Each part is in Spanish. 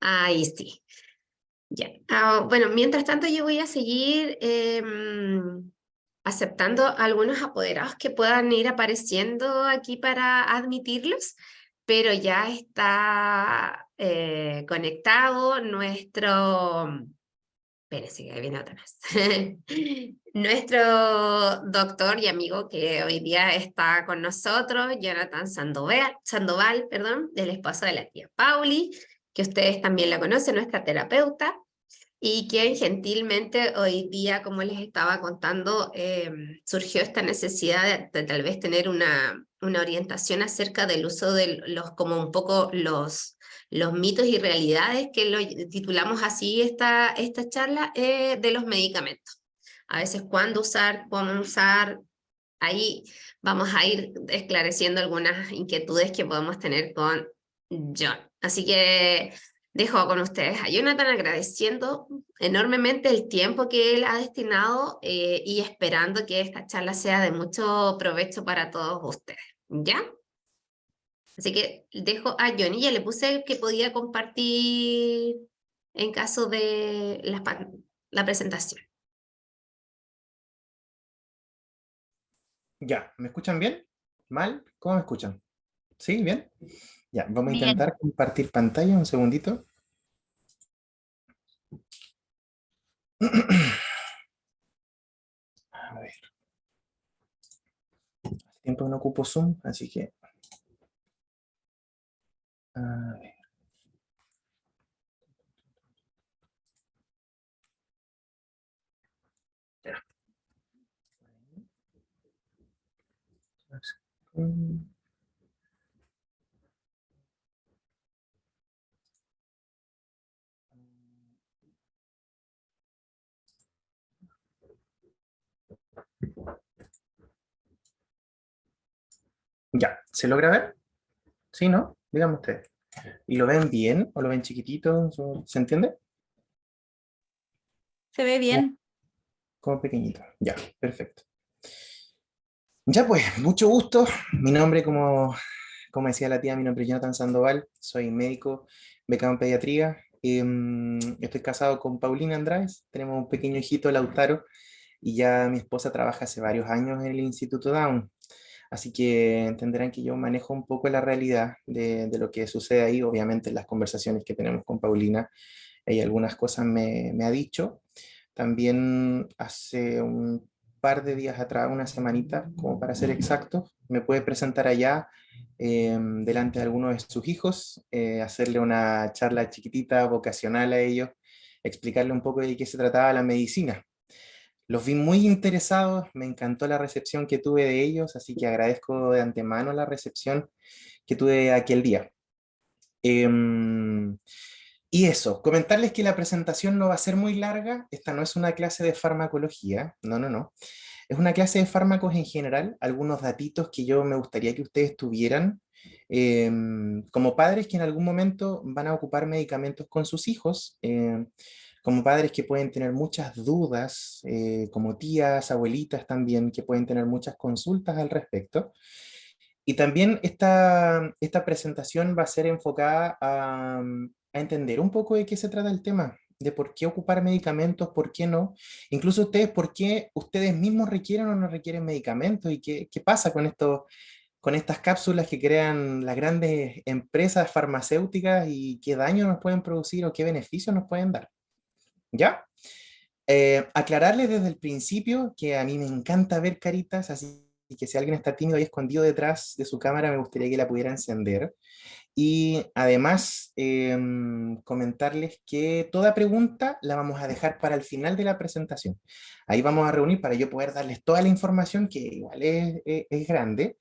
Ahí sí. Ya. Bueno, mientras tanto yo voy a seguir aceptando algunos apoderados que puedan ir apareciendo aquí para admitirlos, pero ya está conectado nuestro... Espérense que viene otra vez. Nuestro doctor y amigo que hoy día está con nosotros, Jonathan Sandoval, perdón, del esposo de la tía Pauli, que ustedes también la conocen, nuestra terapeuta, y quien gentilmente hoy día, como les estaba contando, surgió esta necesidad de tal vez tener una orientación acerca del uso de los, como un poco los mitos y realidades, que lo titulamos así esta charla, de los medicamentos. A veces cuándo usar, cómo usar, ahí vamos a ir esclareciendo algunas inquietudes que podemos tener con John. Así que dejo con ustedes a Jonathan agradeciendo enormemente el tiempo que él ha destinado y esperando que esta charla sea de mucho provecho para todos ustedes. ¿Ya? Así que dejo a Johnny, ya le puse que podía compartir en caso de la presentación. Ya, ¿me escuchan bien? ¿Mal? ¿Cómo me escuchan? ¿Sí? ¿Bien? Ya, vamos a Bien. intentar compartir pantalla un segundito. A ver, hace tiempo que no ocupo Zoom, así que... A ver, ya. Ya, ¿se logra ver? ¿Sí, no? Díganme ustedes. ¿Y lo ven bien o lo ven chiquitito? ¿Se entiende? Se ve Como, bien. como pequeñito. Ya, perfecto. Ya pues, mucho gusto. Mi nombre, como decía la tía, mi nombre es Jonathan Sandoval. Soy médico, becado en pediatría. Estoy casado con Paulina Andrades. Tenemos un pequeño hijito, Lautaro. Y ya mi esposa trabaja hace varios años en el Instituto Down. Así que entenderán que yo manejo un poco la realidad de lo que sucede ahí. Obviamente en las conversaciones que tenemos con Paulina, ella algunas cosas me ha dicho. También hace un par de días atrás, una semanita, como para ser exacto, me puede presentar allá delante de algunos de sus hijos, hacerle una charla chiquitita, vocacional a ellos, explicarle un poco de qué se trataba la medicina. Los vi muy interesados, me encantó la recepción que tuve de ellos, así que agradezco de antemano la recepción que tuve aquel día. Em, y eso, comentarles que la presentación no va a ser muy larga, esta no es una clase de farmacología, no, no, no. Es una clase de fármacos en general, algunos datitos que yo me gustaría que ustedes tuvieran como padres que en algún momento van a ocupar medicamentos con sus hijos, como padres que pueden tener muchas dudas, como tías, abuelitas también, que pueden tener muchas consultas al respecto. Y también esta presentación va a ser enfocada a entender un poco de qué se trata el tema, de por qué ocupar medicamentos, por qué no, incluso ustedes, por qué ustedes mismos requieren o no requieren medicamentos y qué pasa con esto, con estas cápsulas que crean las grandes empresas farmacéuticas y qué daño nos pueden producir o qué beneficios nos pueden dar. ¿Ya? Aclararles desde el principio que a mí me encanta ver caritas, así que si alguien está tímido y escondido detrás de su cámara, me gustaría que la pudiera encender. Y además, comentarles que toda pregunta la vamos a dejar para el final de la presentación. Ahí vamos a reunir para yo poder darles toda la información, que igual es grande.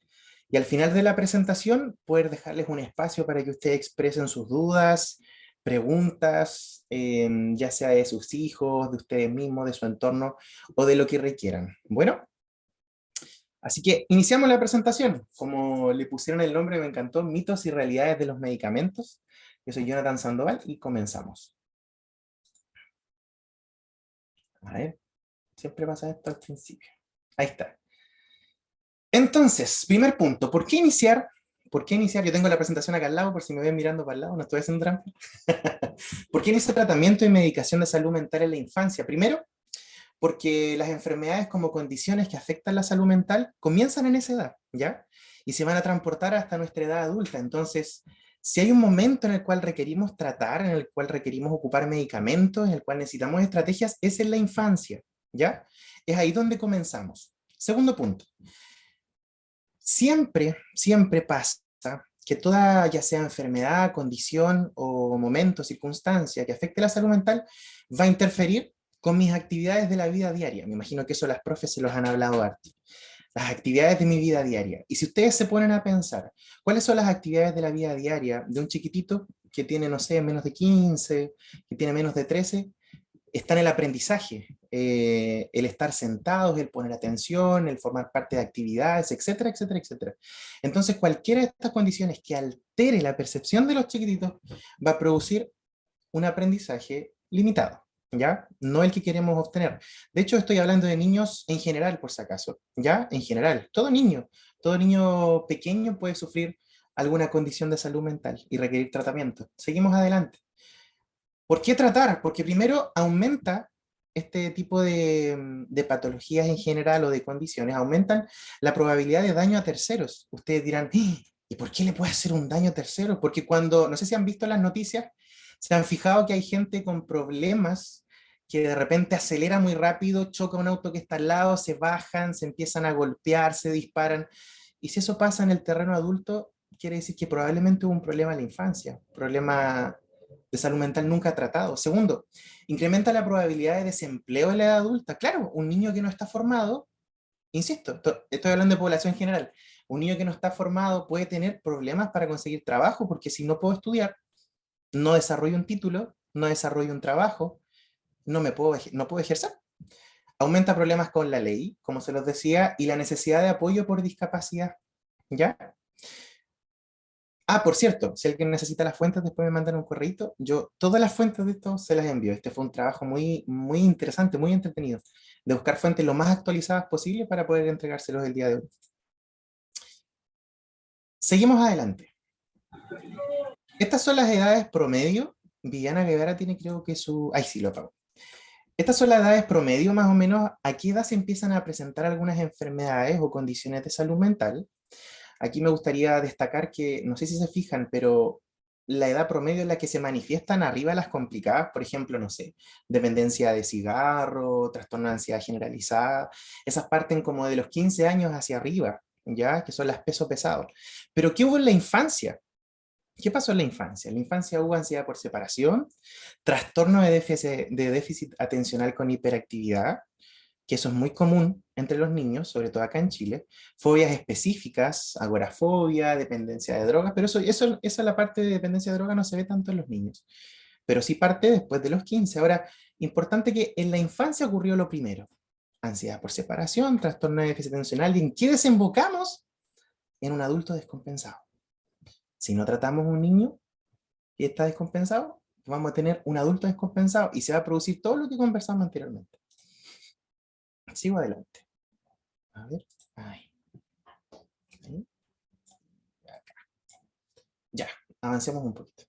Y al final de la presentación, poder dejarles un espacio para que ustedes expresen sus dudas, preguntas, ya sea de sus hijos, de ustedes mismos, de su entorno o de lo que requieran. Bueno, así que iniciamos la presentación. Como le pusieron el nombre, me encantó, mitos y realidades de los medicamentos. Yo soy Jonathan Sandoval y comenzamos. A ver, siempre pasa esto al principio. Ahí está. Entonces, primer punto, ¿por qué iniciar ¿Por qué iniciar? Yo tengo la presentación acá al lado, por si me ven mirando para el lado, no estoy haciendo trampa. ¿Por qué iniciar tratamiento y medicación de salud mental en la infancia? Primero, porque las enfermedades como condiciones que afectan la salud mental comienzan en esa edad, ¿ya? Y se van a transportar hasta nuestra edad adulta. Entonces, si hay un momento en el cual requerimos tratar, en el cual requerimos ocupar medicamentos, en el cual necesitamos estrategias, es en la infancia, ¿ya? Es ahí donde comenzamos. Segundo punto. Siempre pasa que toda, ya sea enfermedad, condición o momento, circunstancia que afecte la salud mental, va a interferir con mis actividades de la vida diaria. Me imagino que eso las profes se los han hablado harto. Las actividades de mi vida diaria. Y si ustedes se ponen a pensar, ¿cuáles son las actividades de la vida diaria de un chiquitito que tiene, no sé, menos de 15, que tiene menos de 13? Está en el aprendizaje, el estar sentados, el poner atención, el formar parte de actividades, etcétera, etcétera, etcétera. Entonces, cualquiera de estas condiciones que altere la percepción de los chiquititos va a producir un aprendizaje limitado, ¿ya? No el que queremos obtener. De hecho, estoy hablando de niños en general, por si acaso, ¿ya? En general, todo niño pequeño puede sufrir alguna condición de salud mental y requerir tratamiento. Seguimos adelante. ¿Por qué tratar? Porque primero aumenta este tipo de patologías en general o de condiciones, aumentan la probabilidad de daño a terceros. Ustedes dirán, "¡Ah! ¿Y por qué le puede hacer un daño a terceros?" Porque cuando, no sé si han visto las noticias, se han fijado que hay gente con problemas que de repente acelera muy rápido, choca un auto que está al lado, se bajan, se empiezan a golpear, se disparan. Y si eso pasa en el terreno adulto, quiere decir que probablemente hubo un problema en la infancia, problema de salud mental nunca tratado. Segundo, incrementa la probabilidad de desempleo en la edad adulta. Claro, un niño que no está formado, insisto, estoy hablando de población general, un niño que no está formado puede tener problemas para conseguir trabajo, porque si no puedo estudiar, no desarrollo un título, no desarrollo un trabajo, no puedo ejercer. Aumenta problemas con la ley, como se los decía, y la necesidad de apoyo por discapacidad. ¿Ya? Ah, por cierto, si alguien necesita las fuentes, después me mandan un correíto. Yo todas las fuentes de esto se las envío. Este fue un trabajo muy interesante, muy entretenido, de buscar fuentes lo más actualizadas posible para poder entregárselos el día de hoy. Seguimos adelante. Estas son las edades promedio. Viviana Guevara tiene, creo que su... Ay, sí, lo apago. Estas son las edades promedio, más o menos, a qué edad se empiezan a presentar algunas enfermedades o condiciones de salud mental. Aquí me gustaría destacar que, no sé si se fijan, pero la edad promedio en la que se manifiestan arriba las complicadas, por ejemplo, no sé, dependencia de cigarro, trastorno de ansiedad generalizada, esas parten como de los 15 años hacia arriba, ¿ya? Que son las peso pesado. Pero ¿qué hubo en la infancia? ¿Qué pasó en la infancia? En la infancia hubo ansiedad por separación, trastorno de déficit atencional con hiperactividad, que eso es muy común entre los niños, sobre todo acá en Chile, fobias específicas, agorafobia, dependencia de drogas, pero esa la parte de dependencia de drogas no se ve tanto en los niños, pero sí parte después de los 15. Ahora, importante que en la infancia ocurrió lo primero, ansiedad por separación, trastorno de déficit atencional, ¿y en qué desembocamos? En un adulto descompensado. Si no tratamos a un niño que está descompensado, vamos a tener un adulto descompensado y se va a producir todo lo que conversamos anteriormente. Sigo adelante. A ver. Ahí. Ahí. Ya, avancemos un poquito.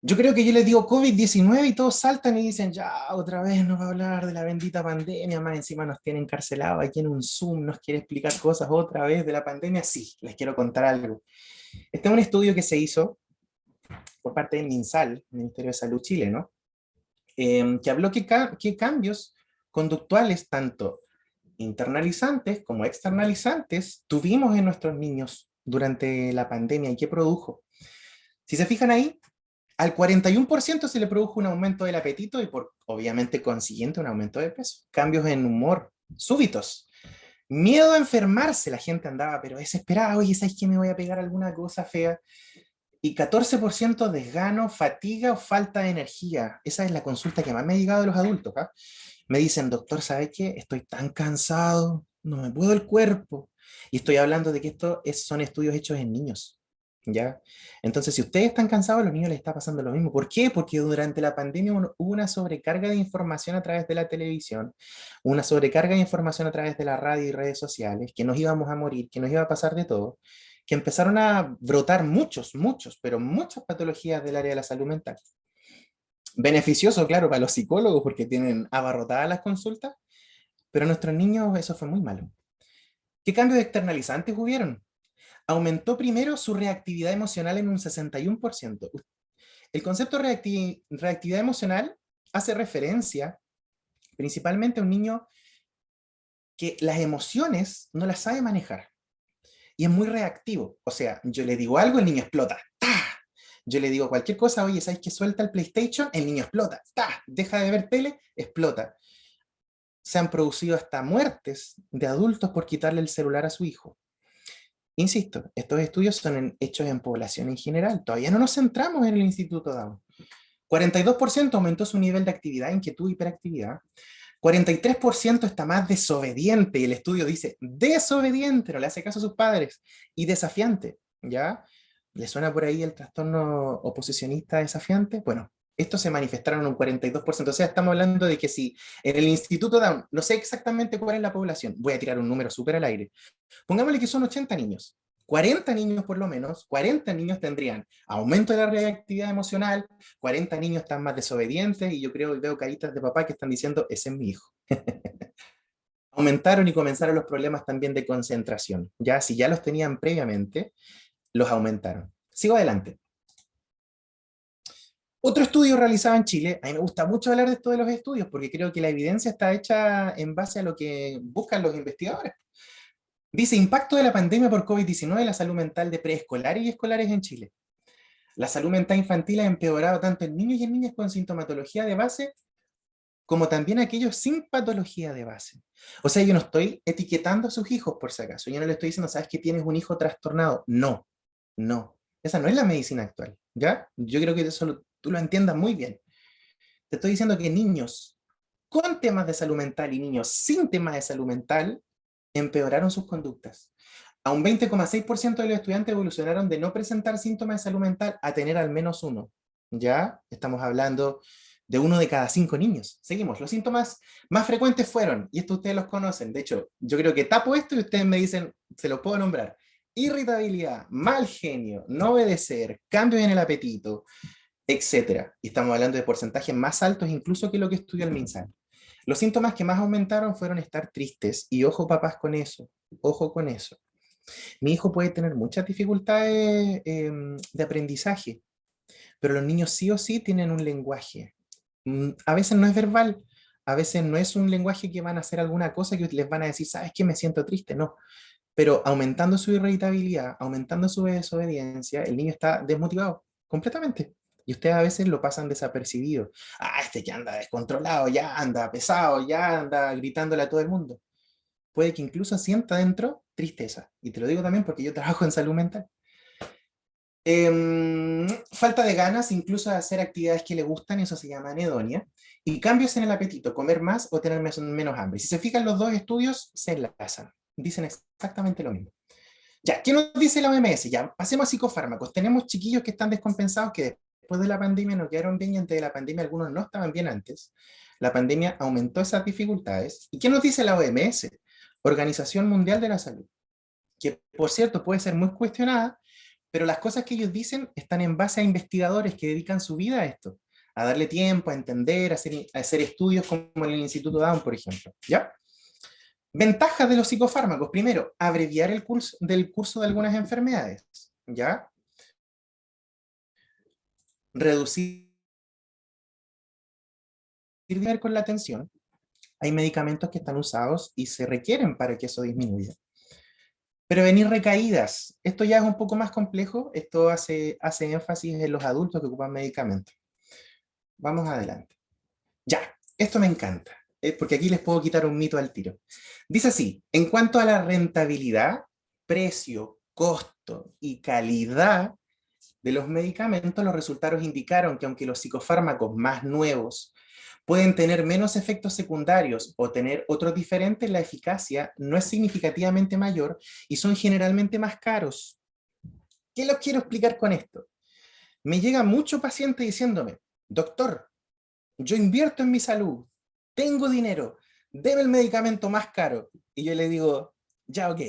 Yo creo que yo les digo COVID-19 y todos saltan y dicen, ya, otra vez nos va a hablar de la bendita pandemia, más encima nos tiene encarcelados aquí en un Zoom, nos quiere explicar cosas otra vez de la pandemia. Sí, les quiero contar algo. Este es un estudio que se hizo por parte del MinSal, Ministerio de Salud chileno, que habló que cambios conductuales, tanto internalizantes como externalizantes, tuvimos en nuestros niños durante la pandemia y qué produjo. Si se fijan ahí, al 41% se le produjo un aumento del apetito y por obviamente consiguiente un aumento de peso. Cambios en humor súbitos. Miedo a enfermarse, la gente andaba pero desesperada, oye, ¿sabes que me voy a pegar alguna cosa fea? Y 14% desgano, fatiga o falta de energía. Esa es la consulta que más me ha llegado de los adultos. ¿Ah? Me dicen, doctor, ¿sabes qué? Estoy tan cansado, no me puedo el cuerpo. Y estoy hablando de que son estudios hechos en niños. ¿Ya? Entonces, si ustedes están cansados, a los niños les está pasando lo mismo. ¿Por qué? Porque durante la pandemia hubo una sobrecarga de información a través de la televisión, una sobrecarga de información a través de la radio y redes sociales, que nos íbamos a morir, que nos iba a pasar de todo. que empezaron a brotar pero muchas patologías del área de la salud mental. Beneficioso, claro, para los psicólogos porque tienen abarrotadas las consultas, pero a nuestros niños eso fue muy malo. ¿Qué cambios externalizantes hubieron? Aumentó primero su reactividad emocional en un 61%. El concepto de reactividad emocional hace referencia principalmente a un niño que las emociones no las sabe manejar y es muy reactivo. O sea, yo le digo algo, el niño explota. ¡Tah! Yo le digo cualquier cosa, oye, ¿sabes que suelta el PlayStation? El niño explota. ¡Tah! Deja de ver tele, explota. Se han producido hasta muertes de adultos por quitarle el celular a su hijo. Insisto, estos estudios son hechos en población en general. Todavía no nos centramos en el Instituto Down. 42% aumentó su nivel de actividad, inquietud, hiperactividad. 43% está más desobediente, y el estudio dice desobediente, no le hace caso a sus padres, y desafiante, ¿ya? ¿Le suena por ahí el trastorno oposicionista desafiante? Bueno, estos se manifestaron en un 42%, o sea, estamos hablando de que si en el Instituto Down, no sé exactamente cuál es la población, voy a tirar un número súper al aire, pongámosle que son 80 niños, 40 niños por lo menos, 40 niños tendrían aumento de la reactividad emocional, 40 niños están más desobedientes y yo creo y veo caritas de papá que están diciendo, ese es mi hijo. Aumentaron y comenzaron los problemas también de concentración. Ya, si ya los tenían previamente, los aumentaron. Sigo adelante. Otro estudio realizado en Chile, a mí me gusta mucho hablar de esto de los estudios porque creo que la evidencia está hecha en base a lo que buscan los investigadores. Dice, impacto de la pandemia por COVID-19 en la salud mental de preescolares y escolares en Chile. La salud mental infantil ha empeorado tanto en niños y en niñas con sintomatología de base, como también aquellos sin patología de base. O sea, yo no estoy etiquetando a sus hijos por si acaso. Yo no le estoy diciendo, ¿sabes que tienes un hijo trastornado? No, no. Esa no es la medicina actual, ¿ya? Yo creo que eso tú lo entiendas muy bien. Te estoy diciendo que niños con temas de salud mental y niños sin temas de salud mental empeoraron sus conductas. A un 20,6% de los estudiantes evolucionaron de no presentar síntomas de salud mental a tener al menos uno. ¿Ya? Estamos hablando de 1 de cada 5 niños. Seguimos. Los síntomas más frecuentes fueron, y esto ustedes los conocen, de hecho, yo creo que tapo esto y ustedes me dicen, se los puedo nombrar: irritabilidad, mal genio, no obedecer, cambios en el apetito, etcétera. Y estamos hablando de porcentajes más altos incluso que lo que estudia el MinSal. Los síntomas que más aumentaron fueron estar tristes, y ojo papás con eso, ojo con eso. Mi hijo puede tener muchas dificultades de aprendizaje, pero los niños sí o sí tienen un lenguaje. A veces no es verbal, a veces no es un lenguaje que van a hacer alguna cosa que les van a decir, ¿sabes qué? Me siento triste, no. Pero aumentando su irritabilidad, aumentando su desobediencia, el niño está desmotivado completamente. Y ustedes a veces lo pasan desapercibido. Ah, este ya anda descontrolado, ya anda pesado, ya anda gritándole a todo el mundo. Puede que incluso sienta dentro tristeza. Y te lo digo también porque yo trabajo en salud mental. Falta de ganas incluso de hacer actividades que le gustan, eso se llama anedonia. Y cambios en el apetito, comer más o tener menos hambre. Si se fijan, los dos estudios se enlazan. Dicen exactamente lo mismo. Ya, ¿qué nos dice la OMS? Ya, pasemos a psicofármacos. Tenemos chiquillos que están descompensados, que después de la pandemia no quedaron bien, y antes de la pandemia algunos no estaban bien antes. La pandemia aumentó esas dificultades. ¿Y qué nos dice la OMS? Organización Mundial de la Salud, que por cierto puede ser muy cuestionada, pero las cosas que ellos dicen están en base a investigadores que dedican su vida a esto, a darle tiempo, a entender, a hacer estudios como en el Instituto Down, por ejemplo. ¿Ya? Ventajas de los psicofármacos. Primero, abreviar el curso de algunas enfermedades. ¿Ya? Reducir con la atención. Hay medicamentos que están usados y se requieren para que eso disminuya. Prevenir recaídas. Esto ya es un poco más complejo. Esto hace énfasis en los adultos que ocupan medicamentos. Vamos adelante. Ya, esto me encanta, porque aquí les puedo quitar un mito al tiro. Dice así: en cuanto a la rentabilidad, precio, costo y calidad de los medicamentos, los resultados indicaron que aunque los psicofármacos más nuevos pueden tener menos efectos secundarios o tener otros diferentes, la eficacia no es significativamente mayor y son generalmente más caros. ¿Qué les quiero explicar con esto? Me llega mucho paciente diciéndome, doctor, yo invierto en mi salud, tengo dinero, deme el medicamento más caro. Y yo le digo, ya, ok,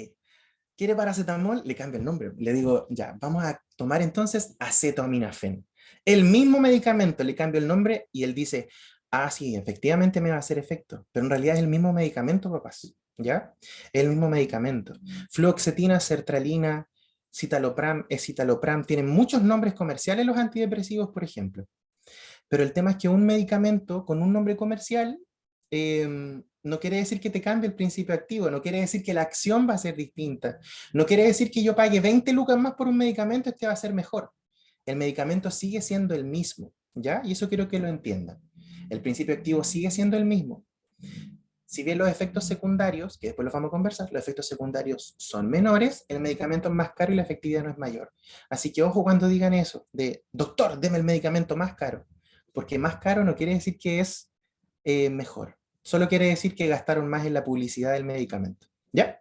¿Quiere paracetamol? Le cambio el nombre. Le digo, ya, vamos a tomar entonces acetaminofén. El mismo medicamento, le cambio el nombre y él dice, ah, sí, efectivamente me va a hacer efecto, pero en realidad es el mismo medicamento, papás, ¿ya? Es el mismo medicamento. Fluoxetina, sertralina, citalopram, escitalopram, tienen muchos nombres comerciales los antidepresivos, por ejemplo. Pero el tema es que un medicamento con un nombre comercial no quiere decir que te cambie el principio activo, no quiere decir que la acción va a ser distinta, no quiere decir que yo pague 20 lucas más por un medicamento, este va a ser mejor. El medicamento sigue siendo el mismo, ¿ya? Y eso quiero que lo entiendan. El principio activo sigue siendo el mismo. Si bien los efectos secundarios, que después los vamos a conversar, los efectos secundarios son menores, el medicamento es más caro y la efectividad no es mayor. Así que ojo cuando digan eso, de doctor, deme el medicamento más caro, porque más caro no quiere decir que es mejor, solo quiere decir que gastaron más en la publicidad del medicamento. ¿Ya?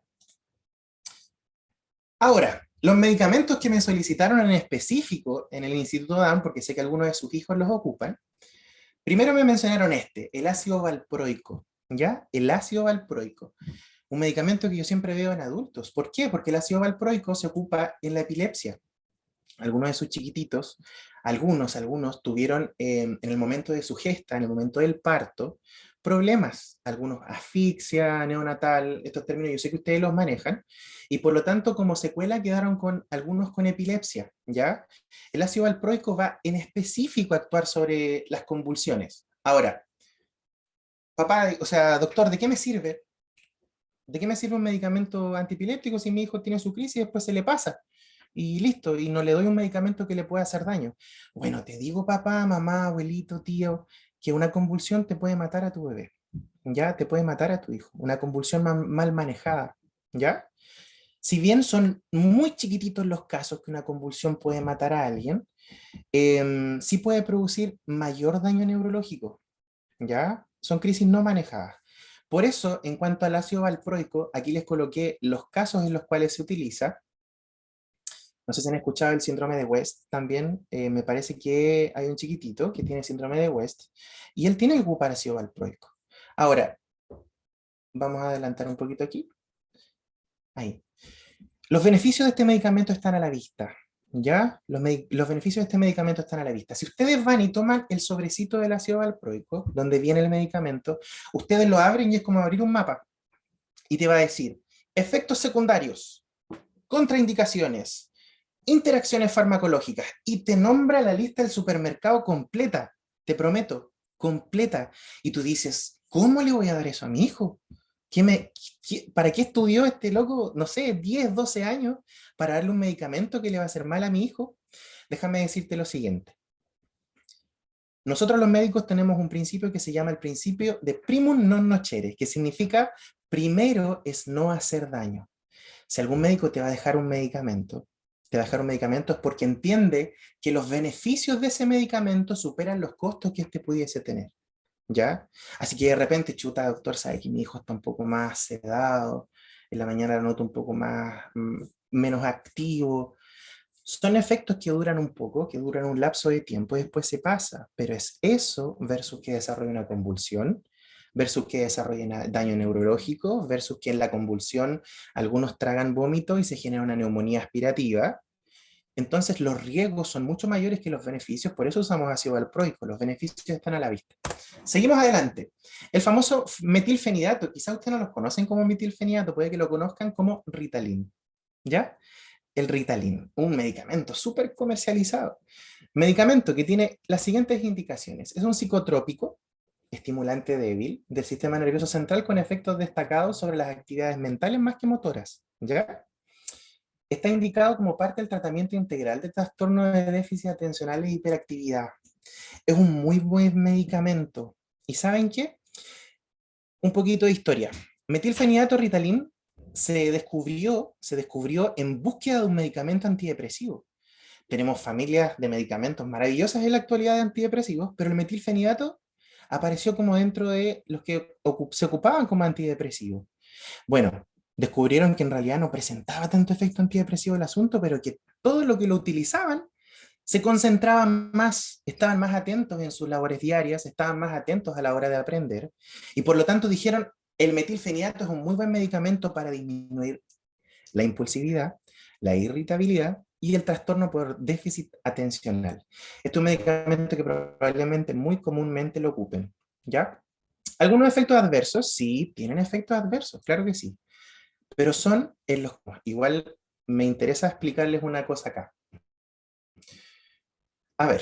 Ahora, los medicamentos que me solicitaron en específico en el Instituto DAN, porque sé que algunos de sus hijos los ocupan, primero me mencionaron el ácido valproico, ¿ya? El ácido valproico, un medicamento que yo siempre veo en adultos. ¿Por qué? Porque el ácido valproico se ocupa en la epilepsia. Algunos de sus chiquititos, algunos tuvieron en el momento de su gesta, en el momento del parto, problemas, algunos asfixia neonatal, estos términos yo sé que ustedes los manejan, y por lo tanto como secuela quedaron con algunos con epilepsia, ¿ya? El ácido valproico va en específico a actuar sobre las convulsiones. Ahora, papá, o sea, doctor, ¿de qué me sirve? ¿De qué me sirve un medicamento antiepiléptico si mi hijo tiene su crisis y después se le pasa? Y listo, y no le doy un medicamento que le pueda hacer daño. Bueno, te digo, papá, mamá, abuelito, tío, que una convulsión te puede matar a tu bebé, ¿ya? Te puede matar a tu hijo. Una convulsión mal manejada, ¿ya? Si bien son muy chiquititos los casos que una convulsión puede matar a alguien, sí puede producir mayor daño neurológico, ¿ya? Son crisis no manejadas. Por eso, en cuanto al ácido valproico, aquí les coloqué los casos en los cuales se utiliza. No sé si han escuchado el síndrome de West también. Me parece que hay un chiquitito que tiene síndrome de West y él tiene que ocupar ácido valproico. Ahora, vamos a adelantar un poquito aquí. Ahí. Los beneficios de este medicamento están a la vista. ¿Ya? Los beneficios de este medicamento están a la vista. Si ustedes van y toman el sobrecito del ácido valproico, donde viene el medicamento, ustedes lo abren y es como abrir un mapa. Y te va a decir, efectos secundarios, contraindicaciones, interacciones farmacológicas, y te nombra la lista del supermercado completa, te prometo, completa. Y tú dices, ¿cómo le voy a dar eso a mi hijo? ¿Para qué estudió este loco, no sé, 10, 12 años para darle un medicamento que le va a hacer mal a mi hijo? Déjame decirte lo siguiente. Nosotros los médicos tenemos un principio que se llama el principio de primum non nocere, que significa primero es no hacer daño. Si algún médico te va a dejar un medicamento, te va a dejar un medicamento es porque entiende que los beneficios de ese medicamento superan los costos que éste pudiese tener. ¿Ya? Así que de repente, chuta, doctor, sabe que mi hijo está un poco más sedado, en la mañana lo noto un poco más, menos activo. Son efectos que duran un poco, que duran un lapso de tiempo y después se pasa, pero es eso versus que desarrolla una convulsión, versus que desarrolla daño neurológico, versus que en la convulsión algunos tragan vómito y se genera una neumonía aspirativa. Entonces los riesgos son mucho mayores que los beneficios, por eso usamos ácido valproico, los beneficios están a la vista. Seguimos adelante. El famoso metilfenidato, quizá ustedes no los conocen como metilfenidato, puede que lo conozcan como Ritalin, ¿ya? El Ritalin, un medicamento súper comercializado. Medicamento que tiene las siguientes indicaciones. Es un psicotrópico, estimulante débil, del sistema nervioso central con efectos destacados sobre las actividades mentales más que motoras, ¿ya? Está indicado como parte del tratamiento integral de trastornos de déficit atencional e hiperactividad. Es un muy buen medicamento. ¿Y saben qué? Un poquito de historia. Metilfenidato Ritalin se descubrió en búsqueda de un medicamento antidepresivo. Tenemos familias de medicamentos maravillosas en la actualidad de antidepresivos, pero el metilfenidato apareció como dentro de los que se ocupaban como antidepresivos. Bueno, descubrieron que en realidad no presentaba tanto efecto antidepresivo el asunto, pero que todo lo que lo utilizaban se concentraban más, estaban más atentos en sus labores diarias, estaban más atentos a la hora de aprender, y por lo tanto dijeron, el metilfenidato es un muy buen medicamento para disminuir la impulsividad, la irritabilidad y el trastorno por déficit atencional. Este es un medicamento que probablemente muy comúnmente lo ocupen, ¿ya? ¿Algunos efectos adversos? Sí, tienen efectos adversos, claro que sí, pero son en los... Igual me interesa explicarles una cosa acá. A ver,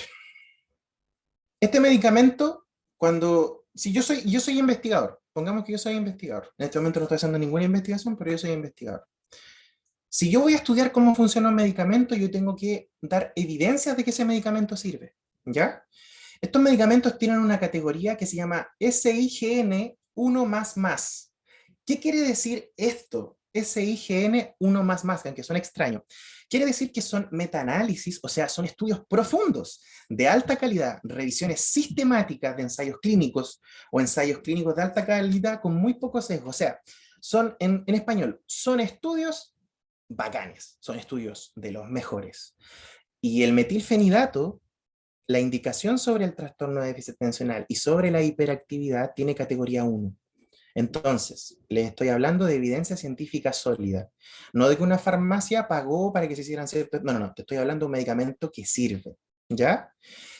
este medicamento, si yo soy investigador, pongamos que yo soy investigador, en este momento no estoy haciendo ninguna investigación, pero yo soy investigador. Si yo voy a estudiar cómo funciona un medicamento, yo tengo que dar evidencias de que ese medicamento sirve, ¿ya? Estos medicamentos tienen una categoría que se llama SIGN 1++. ¿Qué quiere decir esto? SIGN 1++, aunque son extraños. Quiere decir que son metaanálisis, o sea, son estudios profundos, de alta calidad, revisiones sistemáticas de ensayos clínicos o ensayos clínicos de alta calidad con muy poco sesgo. O sea, son, en español, son estudios bacanes, son estudios de los mejores. Y el metilfenidato, la indicación sobre el trastorno de déficit atencional y sobre la hiperactividad tiene categoría 1. Entonces, les estoy hablando de evidencia científica sólida, no de que una farmacia pagó para que se hicieran ciertos... No, no, no, te estoy hablando de un medicamento que sirve, ¿ya?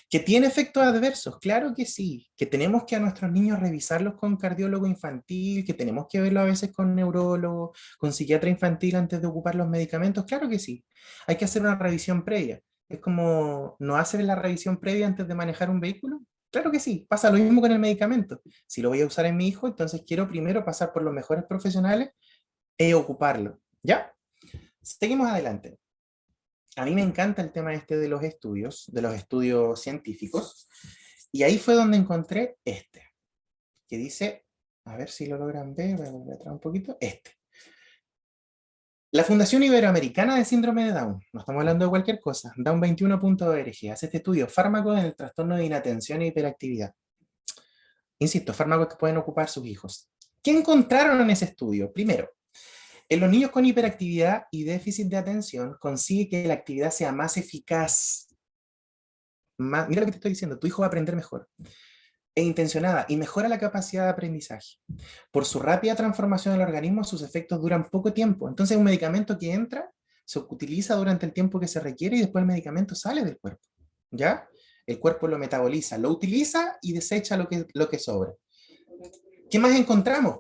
¿Que tiene efectos adversos? Claro que sí, que tenemos que a nuestros niños revisarlos con cardiólogo infantil, que tenemos que verlo a veces con neurólogo, con psiquiatra infantil antes de ocupar los medicamentos, claro que sí. Hay que hacer una revisión previa. Es como no hacer la revisión previa antes de manejar un vehículo. Claro que sí, pasa lo mismo con el medicamento. Si lo voy a usar en mi hijo, entonces quiero primero pasar por los mejores profesionales e ocuparlo. ¿Ya? Seguimos adelante. A mí me encanta el tema este de los estudios científicos, y ahí fue donde encontré este, que dice, a ver si lo logran ver, voy a volver atrás un poquito, este. La Fundación Iberoamericana de Síndrome de Down, no estamos hablando de cualquier cosa, Down21.org, hace este estudio, fármacos en el trastorno de inatención e hiperactividad. Insisto, fármacos que pueden ocupar sus hijos. ¿Qué encontraron en ese estudio? Primero, en los niños con hiperactividad y déficit de atención consigue que la actividad sea más eficaz. Mira lo que te estoy diciendo, tu hijo va a aprender mejor. E intencionada y mejora la capacidad de aprendizaje. Por su rápida transformación del organismo, sus efectos duran poco tiempo. Entonces, un medicamento que entra, se utiliza durante el tiempo que se requiere y después el medicamento sale del cuerpo. ¿Ya? El cuerpo lo metaboliza, lo utiliza y desecha lo que sobra. ¿Qué más encontramos?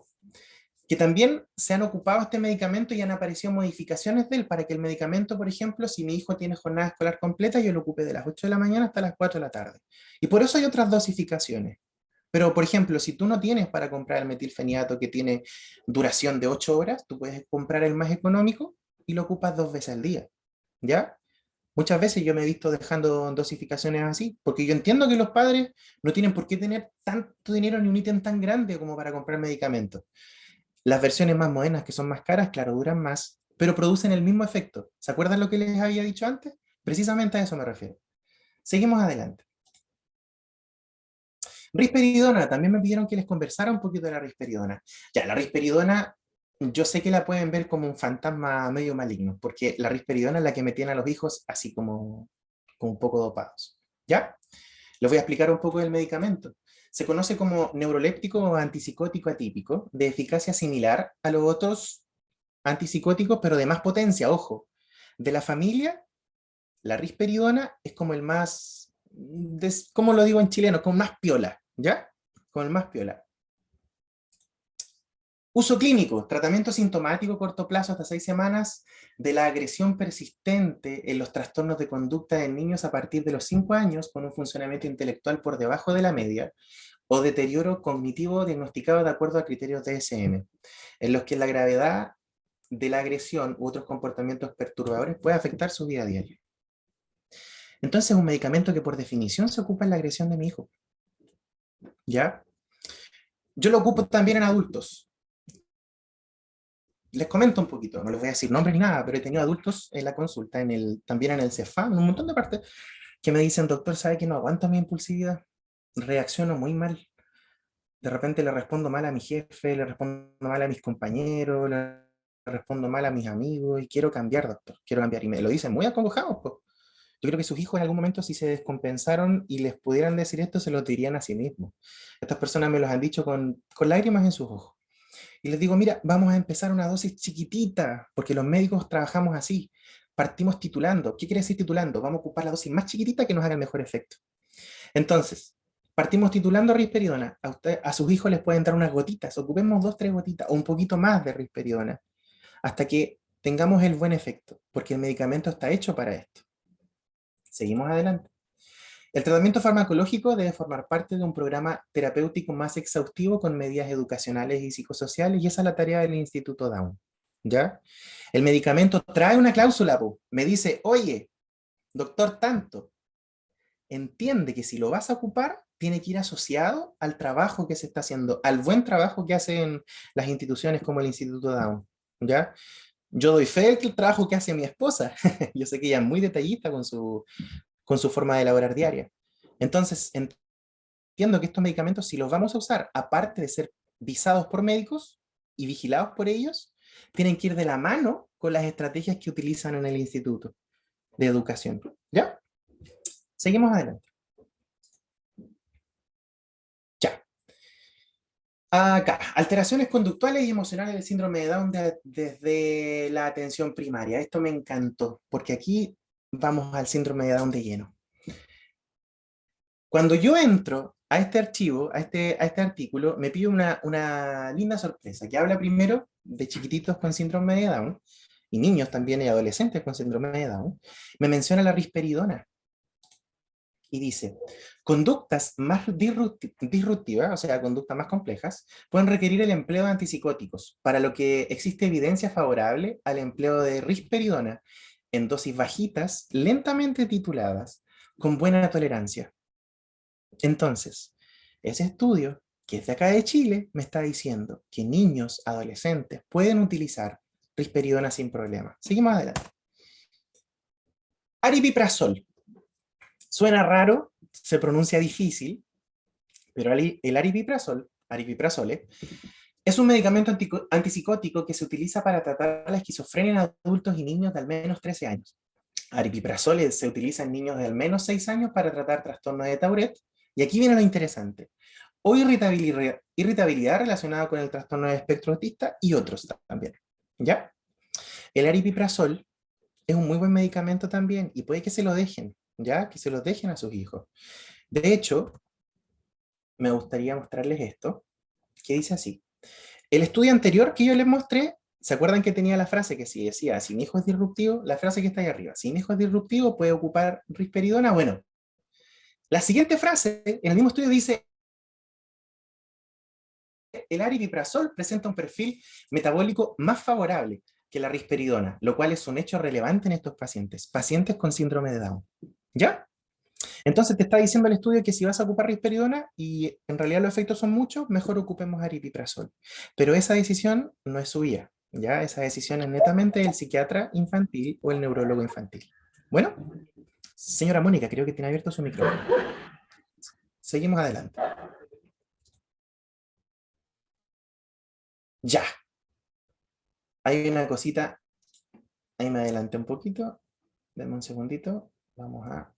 Que también se han ocupado este medicamento y han aparecido modificaciones de él para que el medicamento, por ejemplo, si mi hijo tiene jornada escolar completa, yo lo ocupe de las 8 de la mañana hasta las 4 de la tarde. Y por eso hay otras dosificaciones. Pero, por ejemplo, si tú no tienes para comprar el metilfenidato que tiene duración de 8 horas, tú puedes comprar el más económico y lo ocupas 2 veces al día. ¿Ya? Muchas veces yo me he visto dejando dosificaciones así, porque yo entiendo que los padres no tienen por qué tener tanto dinero ni un ítem tan grande como para comprar medicamentos. Las versiones más modernas, que son más caras, claro, duran más, pero producen el mismo efecto. ¿Se acuerdan lo que les había dicho antes? Precisamente a eso me refiero. Seguimos adelante. Risperidona, también me pidieron que les conversara un poquito de la risperidona. Ya, la risperidona, yo sé que la pueden ver como un fantasma medio maligno, porque la risperidona es la que me tiene a los hijos así como un poco dopados. ¿Ya? Les voy a explicar un poco del medicamento. Se conoce como neuroléptico o antipsicótico atípico, de eficacia similar a los otros antipsicóticos, pero de más potencia, ojo. De la familia, la risperidona es como el más, ¿cómo lo digo en chileno? Como más piola, ¿ya? Como el más piola. Uso clínico, tratamiento sintomático corto plazo hasta 6 semanas de la agresión persistente en los trastornos de conducta en niños a partir de los 5 años con un funcionamiento intelectual por debajo de la media o deterioro cognitivo diagnosticado de acuerdo a criterios DSM, en los que la gravedad de la agresión u otros comportamientos perturbadores puede afectar su vida diaria. Entonces es un medicamento que por definición se ocupa en la agresión de mi hijo. ¿Ya? Yo lo ocupo también en adultos. Les comento un poquito, no les voy a decir nombres ni nada, pero he tenido adultos en la consulta, también en el CEFA, en un montón de partes, que me dicen, doctor, ¿sabe que no aguanto mi impulsividad? Reacciono muy mal. De repente le respondo mal a mi jefe, le respondo mal a mis compañeros, le respondo mal a mis amigos y quiero cambiar, doctor, quiero cambiar. Y me lo dicen muy acongojados, pues. Yo creo que sus hijos en algún momento, si se descompensaron y les pudieran decir esto, se lo dirían a sí mismos. Estas personas me los han dicho con lágrimas en sus ojos. y les digo, mira, vamos a empezar una dosis chiquitita, porque los médicos trabajamos así, partimos titulando. ¿Qué quiere decir titulando? Vamos a ocupar la dosis más chiquitita que nos haga el mejor efecto. Entonces, partimos titulando risperidona. A sus hijos les pueden dar unas gotitas, ocupemos 2, 3 gotitas, o un poquito más de risperidona, hasta que tengamos el buen efecto, porque el medicamento está hecho para esto. Seguimos adelante. El tratamiento farmacológico debe formar parte de un programa terapéutico más exhaustivo con medidas educacionales y psicosociales, y esa es la tarea del Instituto Down. ¿Ya? El medicamento trae una cláusula, me dice, oye, doctor tanto, entiende que si lo vas a ocupar, tiene que ir asociado al trabajo que se está haciendo, al buen trabajo que hacen las instituciones como el Instituto Down. ¿Ya? Yo doy fe del trabajo que hace mi esposa. Yo sé que ella es muy detallista con su forma de elaborar diaria. Entonces, entiendo que estos medicamentos, si los vamos a usar, aparte de ser visados por médicos y vigilados por ellos, tienen que ir de la mano con las estrategias que utilizan en el Instituto de Educación. ¿Ya? Seguimos adelante. Ya. Acá, alteraciones conductuales y emocionales del síndrome de Down desde la atención primaria. Esto me encantó, porque aquí vamos al síndrome de Down de lleno. Cuando yo entro a este archivo, a este artículo, me pide una linda sorpresa, que habla primero de chiquititos con síndrome de Down, y niños también y adolescentes con síndrome de Down. Me menciona la risperidona, y dice, conductas más disruptivas, o sea, conductas más complejas, pueden requerir el empleo de antipsicóticos, para lo que existe evidencia favorable al empleo de risperidona en dosis bajitas, lentamente tituladas, con buena tolerancia. Entonces, ese estudio, que es de acá de Chile, me está diciendo que niños, adolescentes, pueden utilizar risperidona sin problema. Seguimos adelante. Aripiprazol. Suena raro, se pronuncia difícil, pero el aripiprazole, es un medicamento antipsicótico que se utiliza para tratar la esquizofrenia en adultos y niños de al menos 13 años. Aripiprazole se utiliza en niños de al menos 6 años para tratar trastornos de Tourette. Y aquí viene lo interesante. O irritabilidad relacionada con el trastorno de espectro autista y otros también. ¿Ya? El aripiprazol es un muy buen medicamento también y puede que se lo dejen, ¿ya? Que se lo dejen a sus hijos. De hecho, me gustaría mostrarles esto, que dice así. El estudio anterior que yo les mostré, ¿se acuerdan que tenía la frase que si decía, si mi hijo es disruptivo? La frase que está ahí arriba, si mi hijo es disruptivo, puede ocupar risperidona. Bueno, la siguiente frase, en el mismo estudio dice, el aripiprazol presenta un perfil metabólico más favorable que la risperidona, lo cual es un hecho relevante en estos pacientes con síndrome de Down. ¿Ya? Entonces te está diciendo el estudio que si vas a ocupar risperidona y en realidad los efectos son muchos, mejor ocupemos aripiprazol. Pero esa decisión no es suya, ¿ya? Esa decisión es netamente del psiquiatra infantil o el neurólogo infantil. Bueno, señora Mónica, creo que tiene abierto su micrófono. Seguimos adelante. Ya. Hay una cosita, ahí me adelanté un poquito, denme un segundito, vamos a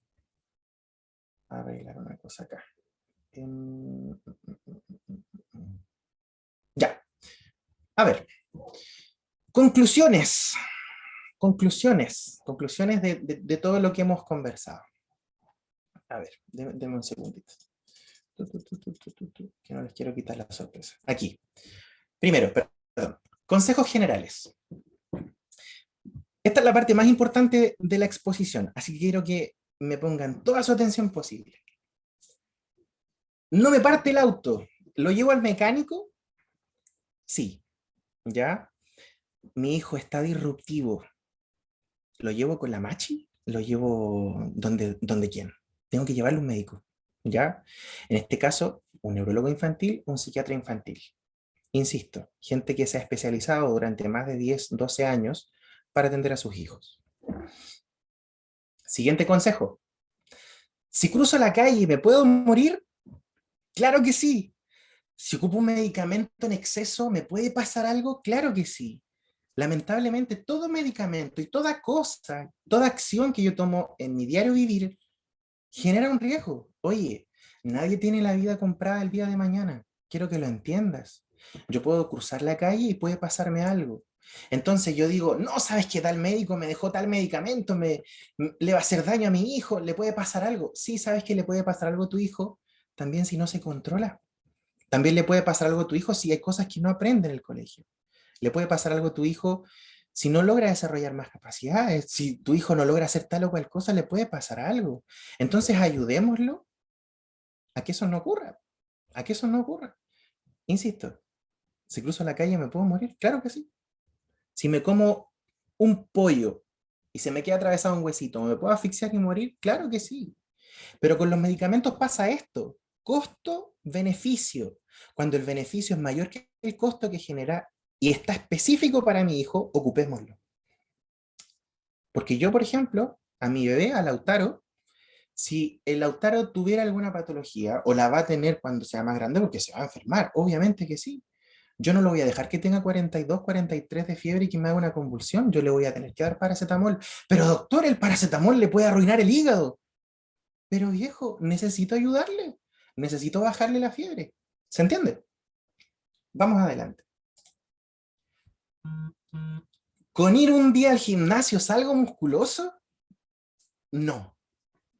arreglar una cosa acá. Ya, a ver, conclusiones de todo lo que hemos conversado. A ver, denme un segundito, que no les quiero quitar la sorpresa. Aquí, primero, perdón, consejos generales. Esta es la parte más importante de la exposición, así que quiero que me pongan toda su atención posible. No me parte el auto, ¿lo llevo al mecánico? Sí, ¿ya? Mi hijo está disruptivo, ¿lo llevo con la machi? ¿Lo llevo donde quién? Tengo que llevarlo a un médico, ¿ya? En este caso, un neurólogo infantil, un psiquiatra infantil. Insisto, gente que se ha especializado durante más de 10, 12 años para atender a sus hijos. Siguiente consejo. Si cruzo la calle, ¿me puedo morir? Claro que sí. Si ocupo un medicamento en exceso, ¿me puede pasar algo? Claro que sí. Lamentablemente, todo medicamento y toda cosa, toda acción que yo tomo en mi diario vivir, genera un riesgo. Oye, nadie tiene la vida comprada el día de mañana. Quiero que lo entiendas. Yo puedo cruzar la calle y puede pasarme algo. Entonces yo digo, no, ¿sabes qué tal médico me dejó tal medicamento? Le va a hacer daño a mi hijo, le puede pasar algo. Sí, ¿sabes que le puede pasar algo a tu hijo? También si no se controla. También le puede pasar algo a tu hijo si hay cosas que no aprende en el colegio. Le puede pasar algo a tu hijo si no logra desarrollar más capacidades. Si tu hijo no logra hacer tal o cual cosa, le puede pasar algo. Entonces ayudémoslo a que eso no ocurra. A que eso no ocurra. Insisto, si cruzo la calle me puedo morir. Claro que sí. Si me como un pollo y se me queda atravesado un huesito, ¿me puedo asfixiar y morir? Claro que sí. Pero con los medicamentos pasa esto, costo-beneficio. Cuando el beneficio es mayor que el costo que genera y está específico para mi hijo, ocupémoslo. Porque yo, por ejemplo, a mi bebé, a Lautaro, si el Lautaro tuviera alguna patología o la va a tener cuando sea más grande porque se va a enfermar, obviamente que sí. Yo no lo voy a dejar que tenga 42, 43 de fiebre y que me haga una convulsión. Yo le voy a tener que dar paracetamol. Pero doctor, el paracetamol le puede arruinar el hígado. Pero viejo, necesito ayudarle. Necesito bajarle la fiebre. ¿Se entiende? Vamos adelante. ¿Con ir un día al gimnasio salgo musculoso? No.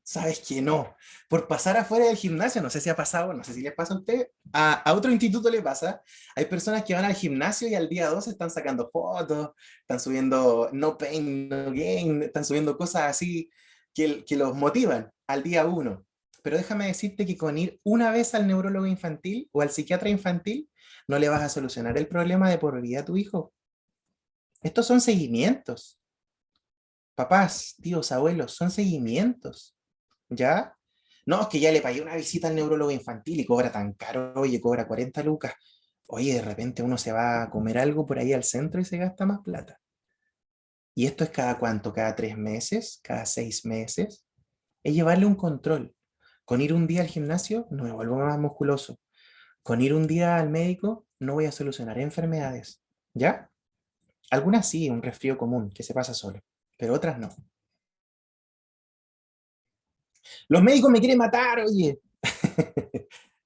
Sabes que no. Por pasar afuera del gimnasio, no sé si ha pasado, no sé si les pasa a usted, a otro instituto le pasa. Hay personas que van al gimnasio y al día 2 están sacando fotos, están subiendo no pain, no gain, están subiendo cosas así que los motivan al día 1. Pero déjame decirte que con ir una vez al neurólogo infantil o al psiquiatra infantil, no le vas a solucionar el problema de por vida a tu hijo. Estos son seguimientos. Papás, tíos, abuelos, son seguimientos. ¿Ya? No, es que ya le pagué una visita al neurólogo infantil y cobra tan caro, oye, cobra 40 lucas. Oye, de repente uno se va a comer algo por ahí al centro y se gasta más plata. ¿Y esto es cada cuánto? ¿Cada 3 meses? ¿Cada 6 meses? Es llevarle un control. Con ir un día al gimnasio no me vuelvo más musculoso. Con ir un día al médico no voy a solucionar enfermedades. ¿Ya? Algunas sí, un resfrío común que se pasa solo, pero otras no. Los médicos me quieren matar, oye.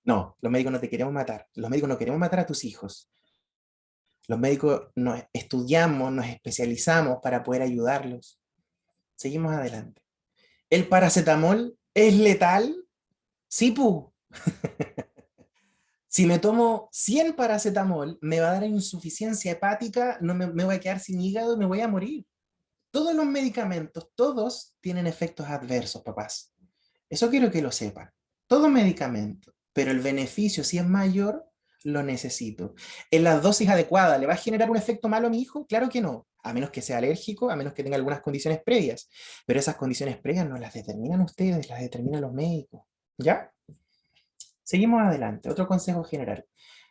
No, los médicos no te queremos matar. Los médicos no queremos matar a tus hijos. Los médicos nos estudiamos, nos especializamos para poder ayudarlos. Seguimos adelante. ¿El paracetamol es letal? Sí, pu. Si me tomo 100 paracetamol, me va a dar insuficiencia hepática, no me voy a quedar sin hígado, me voy a morir. Todos los medicamentos, todos tienen efectos adversos, papás. Eso quiero que lo sepan. Todo medicamento, pero el beneficio, si es mayor, lo necesito. ¿En las dosis adecuadas le va a generar un efecto malo a mi hijo? Claro que no, a menos que sea alérgico, a menos que tenga algunas condiciones previas. Pero esas condiciones previas no las determinan ustedes, las determinan los médicos. ¿Ya? Seguimos adelante. Otro consejo general.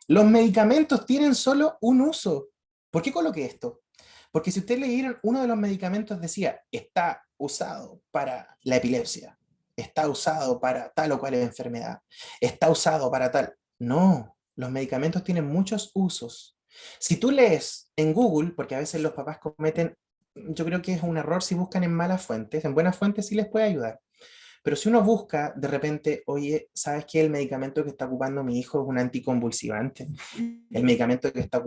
Los medicamentos tienen solo un uso. ¿Por qué coloqué esto? Porque si ustedes leyeron, uno de los medicamentos decía, está usado para la epilepsia, está usado para tal o cual enfermedad, está usado para tal. No, los medicamentos tienen muchos usos. Si tú lees en Google, porque a veces los papás cometen, yo creo que es un error si buscan en malas fuentes, en buenas fuentes sí les puede ayudar. Pero si uno busca de repente, oye, ¿sabes qué? El medicamento que está ocupando mi hijo es un anticonvulsivante. El medicamento que está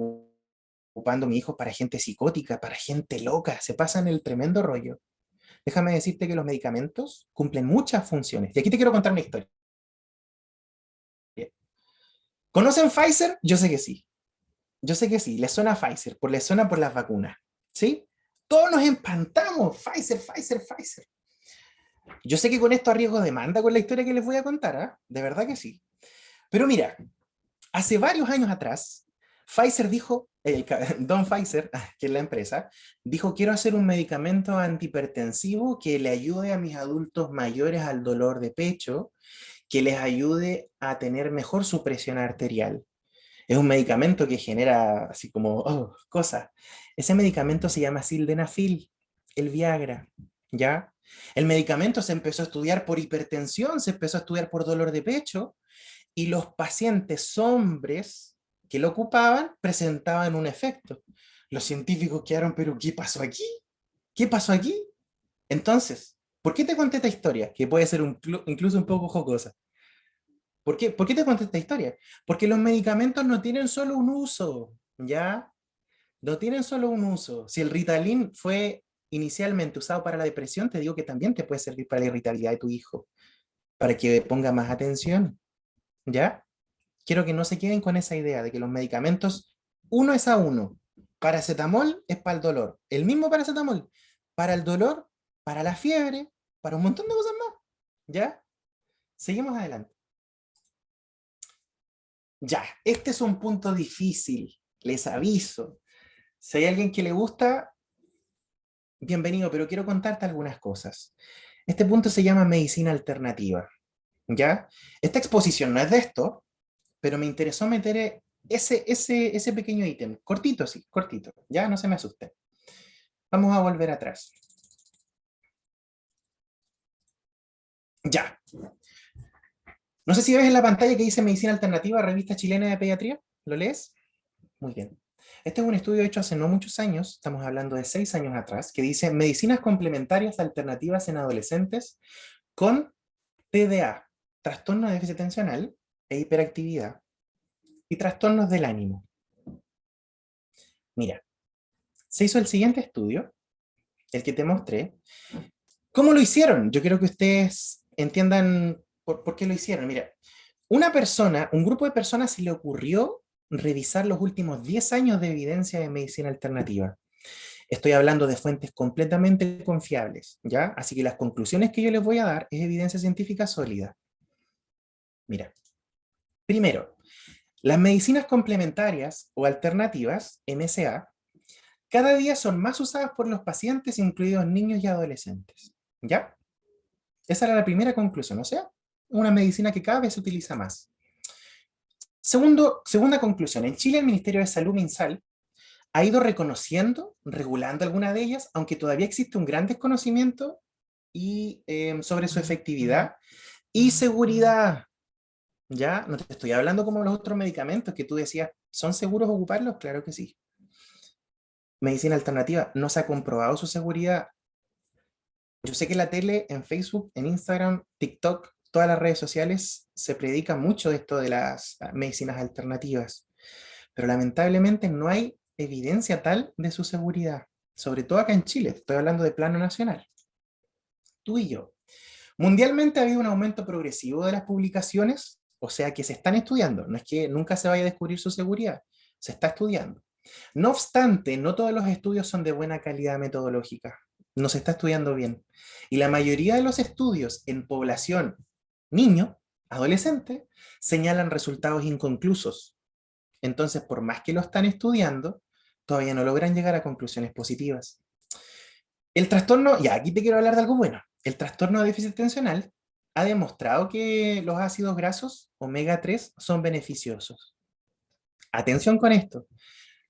ocupando mi hijo es para gente psicótica, para gente loca. Se pasan el tremendo rollo. Déjame decirte que los medicamentos cumplen muchas funciones. Y aquí te quiero contar una historia. ¿Conocen Pfizer? Yo sé que sí. Yo sé que sí. Les suena Pfizer, les suena por las vacunas. ¿Sí? Todos nos espantamos. Pfizer, Pfizer, Pfizer. Yo sé que con esto arriesgo demanda con la historia que les voy a contar, ¿eh? De verdad que sí. Pero mira, hace varios años atrás, Pfizer dijo, Don Pfizer, que es la empresa, dijo, quiero hacer un medicamento antihipertensivo que le ayude a mis adultos mayores al dolor de pecho, que les ayude a tener mejor su presión arterial. Es un medicamento que genera así como cosas. Ese medicamento se llama sildenafil, el Viagra, ¿ya? El medicamento se empezó a estudiar por hipertensión, se empezó a estudiar por dolor de pecho, y los pacientes hombres que lo ocupaban presentaban un efecto. Los científicos quedaron, pero ¿qué pasó aquí? ¿Qué pasó aquí? Entonces, ¿por qué te conté esta historia? Que puede ser incluso un poco jocosa. ¿Por qué te cuento esta historia? Porque los medicamentos no tienen solo un uso, ¿ya? No tienen solo un uso. Si el Ritalin fue inicialmente usado para la depresión, te digo que también te puede servir para la irritabilidad de tu hijo, para que ponga más atención, ¿ya? Quiero que no se queden con esa idea de que los medicamentos, uno es a uno. Paracetamol es para el dolor. El mismo paracetamol, para el dolor, para la fiebre, para un montón de cosas más, ¿ya? Seguimos adelante. Ya, este es un punto difícil, les aviso. Si hay alguien que le gusta, bienvenido, pero quiero contarte algunas cosas. Este punto se llama medicina alternativa, ¿ya? Esta exposición no es de esto, pero me interesó meter ese pequeño ítem, cortito, sí, cortito, ya no se me asusten. Vamos a volver atrás. Ya. No sé si ves en la pantalla que dice Medicina Alternativa, Revista Chilena de Pediatría. ¿Lo lees? Muy bien. Este es un estudio hecho hace no muchos años, estamos hablando de 6 años atrás, que dice medicinas complementarias alternativas en adolescentes con TDA, trastorno de déficit atencional e hiperactividad, y trastornos del ánimo. Mira, se hizo el siguiente estudio, el que te mostré. ¿Cómo lo hicieron? Yo quiero que ustedes entiendan por qué lo hicieron. Mira, un grupo de personas se le ocurrió revisar los últimos 10 años de evidencia de medicina alternativa. Estoy hablando de fuentes completamente confiables, ¿ya? Así que las conclusiones que yo les voy a dar es evidencia científica sólida. Mira, primero, las medicinas complementarias o alternativas, MSA, cada día son más usadas por los pacientes, incluidos niños y adolescentes, ¿ya? Esa era la primera conclusión, o sea, una medicina que cada vez se utiliza más. Segunda conclusión, en Chile el Ministerio de Salud, MinSal, ha ido reconociendo, regulando algunas de ellas, aunque todavía existe un gran desconocimiento sobre su efectividad y seguridad. Ya, no te estoy hablando como los otros medicamentos que tú decías, ¿son seguros ocuparlos? Claro que sí. Medicina alternativa, no se ha comprobado su seguridad. Yo sé que en la tele, en Facebook, en Instagram, TikTok, todas las redes sociales se predica mucho de esto de las medicinas alternativas, pero lamentablemente no hay evidencia tal de su seguridad, sobre todo acá en Chile, estoy hablando de plano nacional, tú y yo. Mundialmente ha habido un aumento progresivo de las publicaciones, o sea que se están estudiando, no es que nunca se vaya a descubrir su seguridad, se está estudiando. No obstante, no todos los estudios son de buena calidad metodológica, no se está estudiando bien. Y la mayoría de los estudios en población niño, adolescente, señalan resultados inconclusos. Entonces, por más que lo están estudiando, todavía no logran llegar a conclusiones positivas. El trastorno, ya aquí te quiero hablar de algo bueno. El trastorno de déficit atencional ha demostrado que los ácidos grasos omega 3 son beneficiosos. Atención con esto.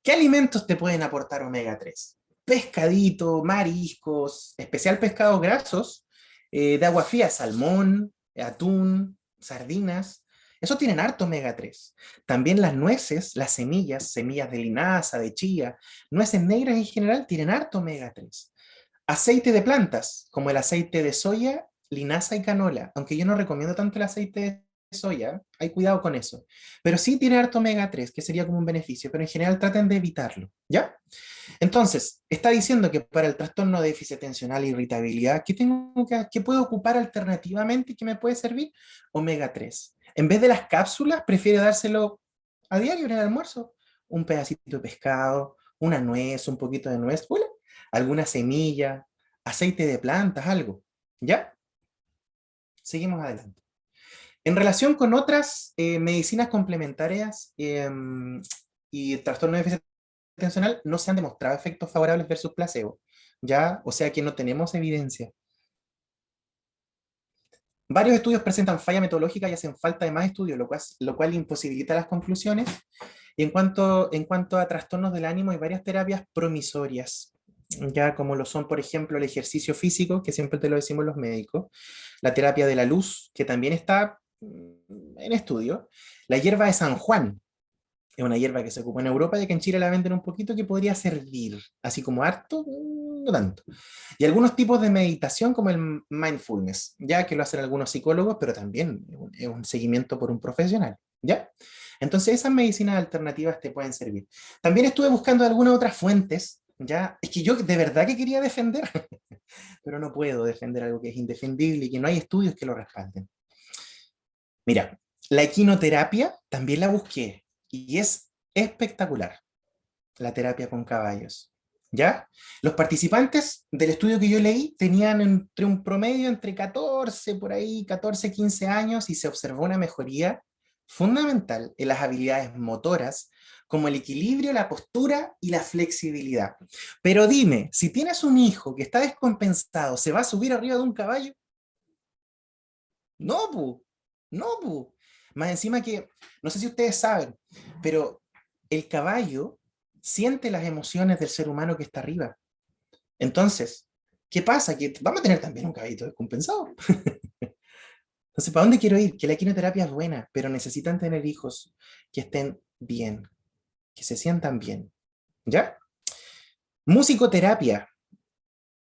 ¿Qué alimentos te pueden aportar omega 3? Pescadito, mariscos, especial pescados grasos, de agua fría, salmón, atún, sardinas. Eso tienen harto omega 3. También las nueces, las semillas, semillas de linaza, de chía, nueces negras en general tienen harto omega 3. Aceite de plantas, como el aceite de soya, linaza y canola, aunque yo no recomiendo tanto el aceite de soya, hay cuidado con eso. Pero sí tiene harto omega 3, que sería como un beneficio, pero en general traten de evitarlo, ¿ya? Entonces, está diciendo que para el trastorno de déficit atencional e irritabilidad, ¿qué puedo ocupar alternativamente que me puede servir? Omega 3. En vez de las cápsulas, prefiere dárselo a diario en el almuerzo. Un pedacito de pescado, una nuez, un poquito de nuez, hola, alguna semilla, aceite de plantas, algo. ¿Ya? Seguimos adelante. En relación con otras medicinas complementarias y el trastorno de déficit atencional, no se han demostrado efectos favorables versus placebo, ¿ya? O sea que no tenemos evidencia. Varios estudios presentan falla metodológica y hacen falta de más estudios, lo cual imposibilita las conclusiones. Y en cuanto a trastornos del ánimo, hay varias terapias promisorias, ya como lo son, por ejemplo, el ejercicio físico, que siempre te lo decimos los médicos, la terapia de la luz, que también está en estudio, la hierba de San Juan, es una hierba que se ocupa en Europa y que en Chile la venden un poquito, que podría servir, así como harto, no tanto. Y algunos tipos de meditación como el mindfulness, ya que lo hacen algunos psicólogos, pero también es un seguimiento por un profesional, ¿ya? Entonces esas medicinas alternativas te pueden servir. También estuve buscando algunas otras fuentes, ¿ya? Es que yo de verdad que quería defender, pero no puedo defender algo que es indefendible y que no hay estudios que lo respalden. Mira, la equinoterapia también la busqué y es espectacular, la terapia con caballos. ¿Ya? Los participantes del estudio que yo leí tenían entre un promedio entre 14, por ahí, 14, 15 años y se observó una mejoría fundamental en las habilidades motoras, como el equilibrio, la postura y la flexibilidad. Pero dime, si tienes un hijo que está descompensado, ¿se va a subir arriba de un caballo? No, pu, no, pu. Más encima que, no sé si ustedes saben, pero el caballo siente las emociones del ser humano que está arriba. Entonces, ¿qué pasa? Que vamos a tener también un caballito descompensado. Entonces, ¿para dónde quiero ir? Que la quinoterapia es buena, pero necesitan tener hijos que estén bien, que se sientan bien. ¿Ya? Musicoterapia.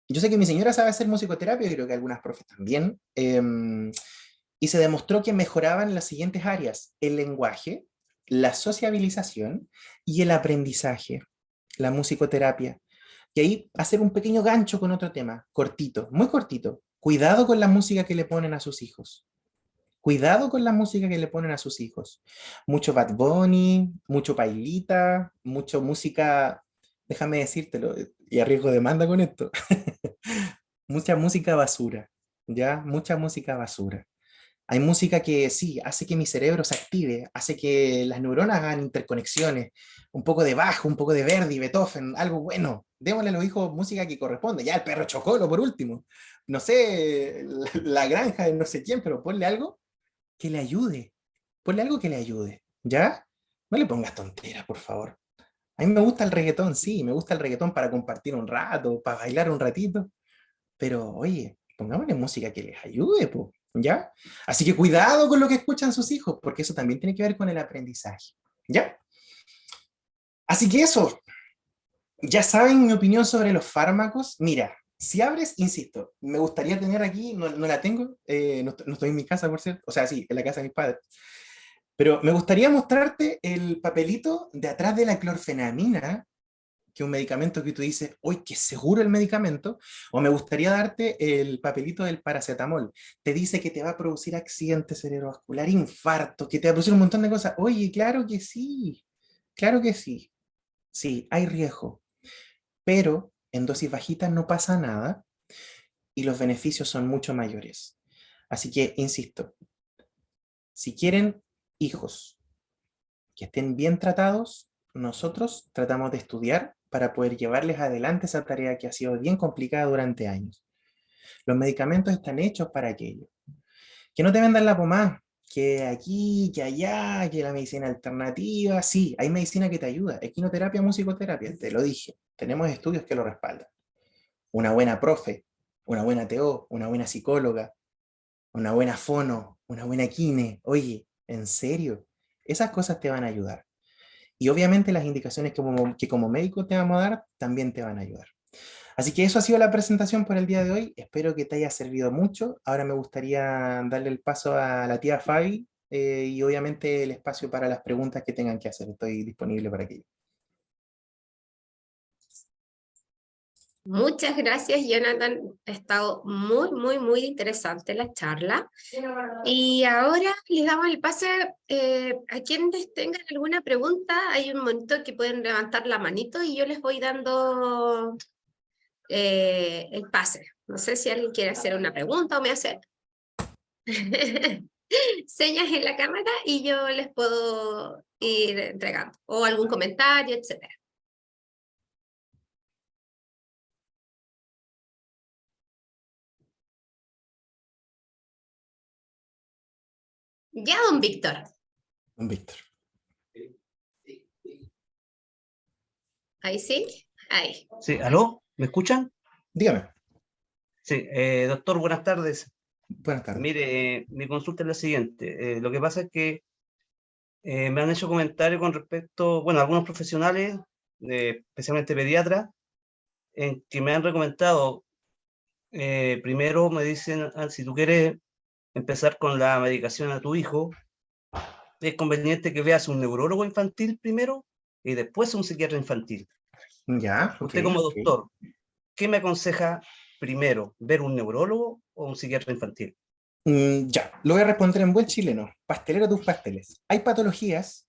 Yo sé que mi señora sabe hacer musicoterapia, creo que algunas profes también. Y se demostró que mejoraban las siguientes áreas: el lenguaje, la sociabilización y el aprendizaje, la musicoterapia. Y ahí hacer un pequeño gancho con otro tema, cortito, muy cortito. Cuidado con la música que le ponen a sus hijos. Cuidado con la música que le ponen a sus hijos. Mucho Bad Bunny, mucho Pailita, mucho música, déjame decírtelo, y arriesgo demanda con esto. Mucha música basura, ¿ya? Mucha música basura. Hay música que sí, hace que mi cerebro se active, hace que las neuronas hagan interconexiones, un poco de Bach, un poco de Verdi, Beethoven, algo bueno. Démosle a los hijos música que corresponde. Ya el perro Chocolo, por último. No sé, la granja de no sé quién, pero ponle algo que le ayude. Ponle algo que le ayude, ¿ya? No le pongas tonteras, por favor. A mí me gusta el reggaetón, sí, me gusta el reggaetón para compartir un rato, para bailar un ratito, pero oye, pongámosle música que les ayude, po, ¿ya? Así que cuidado con lo que escuchan sus hijos, porque eso también tiene que ver con el aprendizaje, ¿ya? Así que eso, ya saben mi opinión sobre los fármacos. Mira, si abres, insisto, me gustaría tener aquí, no, no la tengo, no estoy en mi casa, por cierto, o sea, sí, en la casa de mis padres, pero me gustaría mostrarte el papelito de atrás de la clorfenamina, que un medicamento que tú dices, uy, qué seguro el medicamento, o me gustaría darte el papelito del paracetamol. Te dice que te va a producir accidente cerebrovascular, infarto, que te va a producir un montón de cosas. Oye, claro que sí, sí, hay riesgo, pero en dosis bajitas no pasa nada y los beneficios son mucho mayores. Así que, insisto, si quieren hijos que estén bien tratados, nosotros tratamos de estudiar para poder llevarles adelante esa tarea que ha sido bien complicada durante años. Los medicamentos están hechos para aquello. Que no te vendan la pomada, que aquí, que allá, que la medicina alternativa. Sí, hay medicina que te ayuda. Equinoterapia, musicoterapia, te lo dije. Tenemos estudios que lo respaldan. Una buena profe, una buena TO, una buena psicóloga, una buena fono, una buena kine. Oye, ¿en serio? Esas cosas te van a ayudar. Y obviamente las indicaciones que como médico te vamos a dar también te van a ayudar. Así que eso ha sido la presentación por el día de hoy. Espero que te haya servido mucho. Ahora me gustaría darle el paso a la tía Fabi y obviamente el espacio para las preguntas que tengan que hacer. Estoy disponible para aquello. Muchas gracias, Jonathan. Ha estado muy, muy, muy interesante la charla. Y ahora les damos el pase a quienes tengan alguna pregunta. Hay un montón que pueden levantar la manito y yo les voy dando el pase. No sé si alguien quiere hacer una pregunta o me hace señas en la cámara y yo les puedo ir entregando. O algún comentario, etcétera. Ya, don Víctor. Don Víctor. Ahí sí, ahí. Sí, ¿aló? ¿Me escuchan? Dígame. Sí, doctor, buenas tardes. Buenas tardes. Mire, mi consulta es la siguiente. Lo que pasa es que me han hecho comentarios con respecto, bueno, algunos profesionales, especialmente pediatras, en que me han recomendado, primero me dicen, si tú quieres empezar con la medicación a tu hijo, es conveniente que veas un neurólogo infantil primero y después un psiquiatra infantil. Ya, Usted ok, como ok. doctor, ¿qué me aconseja primero, ver un neurólogo o un psiquiatra infantil? Ya, lo voy a responder en buen chileno. Pastelero tus pasteles. Hay patologías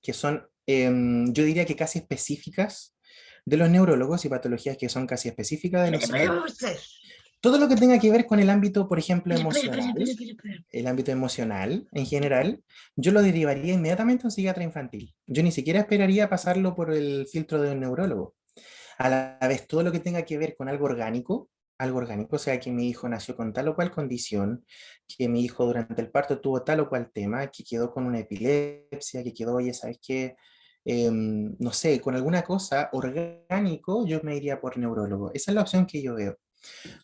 que son, yo diría que casi específicas de los neurólogos y patologías que son casi específicas de los psiquiatras. Todo lo que tenga que ver con el ámbito, por ejemplo, emocional, el ámbito emocional en general, yo lo derivaría inmediatamente a un psiquiatra infantil. Yo ni siquiera esperaría pasarlo por el filtro de un neurólogo. A la vez, todo lo que tenga que ver con algo orgánico, o sea, que mi hijo nació con tal o cual condición, que mi hijo durante el parto tuvo tal o cual tema, que quedó con una epilepsia, que quedó, oye, ¿sabes qué? No sé, con alguna cosa orgánico, yo me iría por neurólogo. Esa es la opción que yo veo.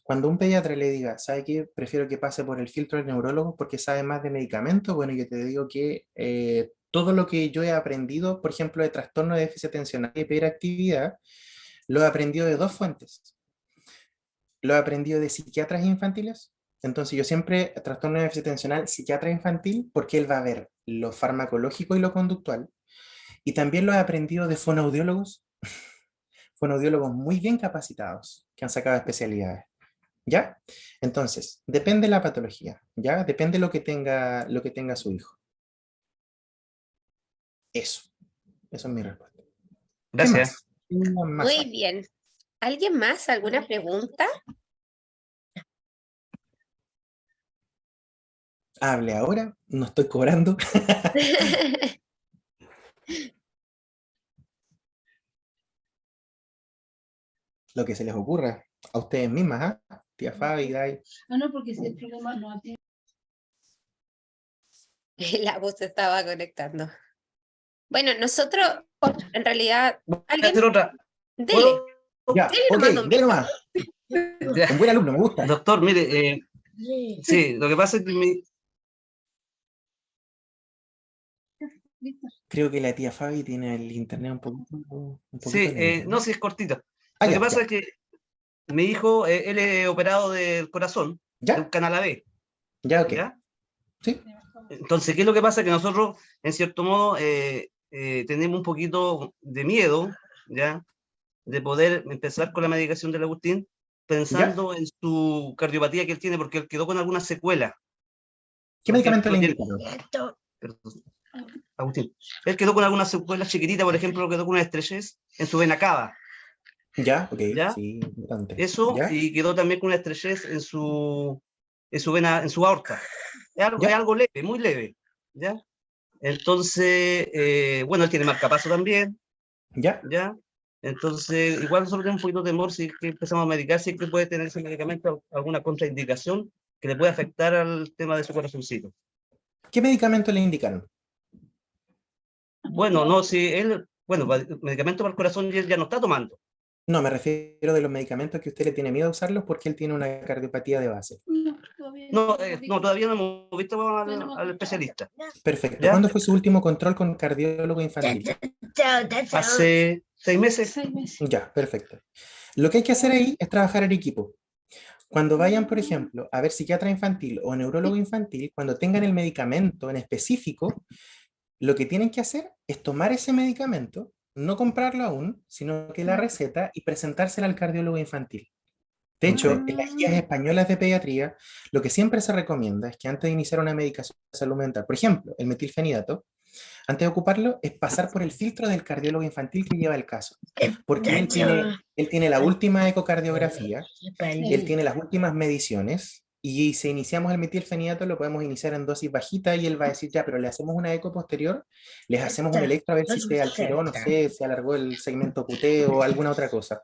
Cuando un pediatra le diga, ¿sabe qué? Prefiero que pase por el filtro del neurólogo porque sabe más de medicamentos, bueno, yo te digo que todo lo que yo he aprendido, por ejemplo, de trastorno de déficit atencional y hiperactividad, lo he aprendido de dos fuentes. Lo he aprendido de psiquiatras infantiles. Entonces yo siempre, trastorno de déficit atencional, psiquiatra infantil, porque él va a ver lo farmacológico y lo conductual. Y también lo he aprendido de fonoaudiólogos, fonoaudiólogos muy bien capacitados, que han sacado especialidades. ¿Ya? Entonces, depende de la patología, ¿ya? Depende lo que tenga su hijo. Eso, eso es mi respuesta. ¿Qué Gracias. más? ¿Qué más Muy hay? bien. ¿Alguien más? ¿Alguna pregunta? Hable ahora, no estoy cobrando. Lo que se les ocurra. A ustedes mismas, ¿ah? Tía Fabi, Dai. No, porque si el problema no tiene. La voz se estaba conectando. Bueno, nosotros, en realidad, Voy a alguien, hacer otra. dele, Ya, dele ok, nomás, don dale Víctor. nomás. Ya. Un buen alumno, me gusta. Doctor, mire, sí, lo que pasa es que Creo que la tía Fabi tiene el internet un poquito sí, lento. no, sí es cortito. Ah, Lo que ya, pasa ya. es que mi hijo, él es operado del corazón, de un ¿Ya? canal AB, Ya, ok. ¿ya? ¿Sí? Entonces, ¿qué es lo que pasa? Que nosotros, en cierto modo, tenemos un poquito de miedo, ¿ya? De poder empezar con la medicación del Agustín, ¿Ya? pensando en su cardiopatía que él tiene, porque él quedó con algunas secuelas. ¿Qué Por medicamento ejemplo, le tiene, indicaron? perdón, Agustín, él quedó con algunas secuelas chiquititas, por ejemplo, quedó con una estrechez en su vena cava, Ya, ok, ¿ya? sí, importante. Eso, ¿Ya? y quedó también con una estrechez en su vena, en su aorta. Es ¿Ya? algo leve, muy leve, ¿ya? Entonces, bueno, él tiene marcapaso también, ¿Ya? ¿ya? Entonces, igual nosotros tenemos un poquito de temor si es que empezamos a medicar, si es que puede tener ese medicamento alguna contraindicación que le puede afectar al tema de su corazoncito. ¿Qué medicamento le indicaron? Bueno, no, si él, bueno, medicamento para el corazón él ya no está tomando. No, me refiero de los medicamentos que usted le tiene miedo a usarlos porque él tiene una cardiopatía de base. No, todavía no hemos visto al especialista, Perfecto. ¿ya? ¿Cuándo fue su último control con cardiólogo infantil? Hace 6 meses. 6 meses. Ya, perfecto. Lo que hay que hacer ahí es trabajar en equipo. Cuando vayan, por ejemplo, a ver psiquiatra infantil o neurólogo infantil, cuando tengan el medicamento en específico, lo que tienen que hacer es tomar ese medicamento, no comprarlo aún, sino que la receta y presentársela al cardiólogo infantil. De hecho, en las guías españolas de pediatría, lo que siempre se recomienda es que antes de iniciar una medicación de salud mental, por ejemplo, el metilfenidato, antes de ocuparlo, es pasar por el filtro del cardiólogo infantil que lleva el caso, porque él tiene la última ecocardiografía, él tiene las últimas mediciones, y si iniciamos el metilfenidato lo podemos iniciar en dosis bajita y él va a decir, ya, pero le hacemos una eco posterior, les hacemos un electro a ver si se alteró, no sé, se alargó el segmento QT o alguna otra cosa.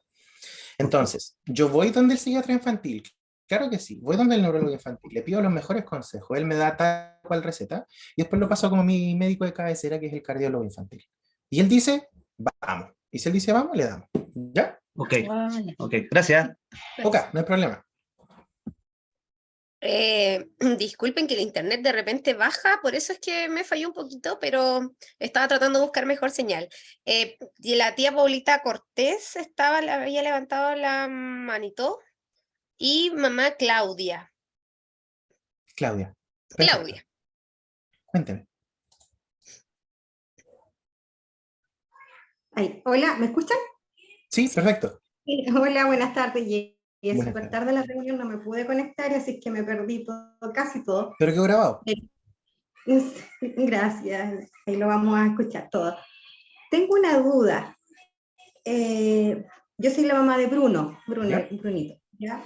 Entonces, yo voy donde el psiquiatra infantil, claro que sí, voy donde el neurólogo infantil, le pido los mejores consejos, él me da tal cual receta, y después lo paso como mi médico de cabecera, que es el cardiólogo infantil. Y él dice, vamos. Y si él dice, vamos, le damos. ¿Ya? Ok, ok, gracias. Ok, no hay problema. Disculpen que el internet de repente baja, por eso es que me falló un poquito, pero estaba tratando de buscar mejor señal. Y la tía Paulita Cortés había levantado la manito, y mamá Claudia. Claudia. Perfecto. Claudia. Cuénteme. Ay, hola, ¿me escuchan? Sí, perfecto. Sí, hola, buenas tardes. Es Buenas súper tardes. tarde la reunión, no me pude conectar, así que me perdí todo, casi todo. Pero quedó grabado. Gracias, ahí lo vamos a escuchar todo. Tengo una duda. Yo soy la mamá de ¿Ya? Brunito, ¿ya?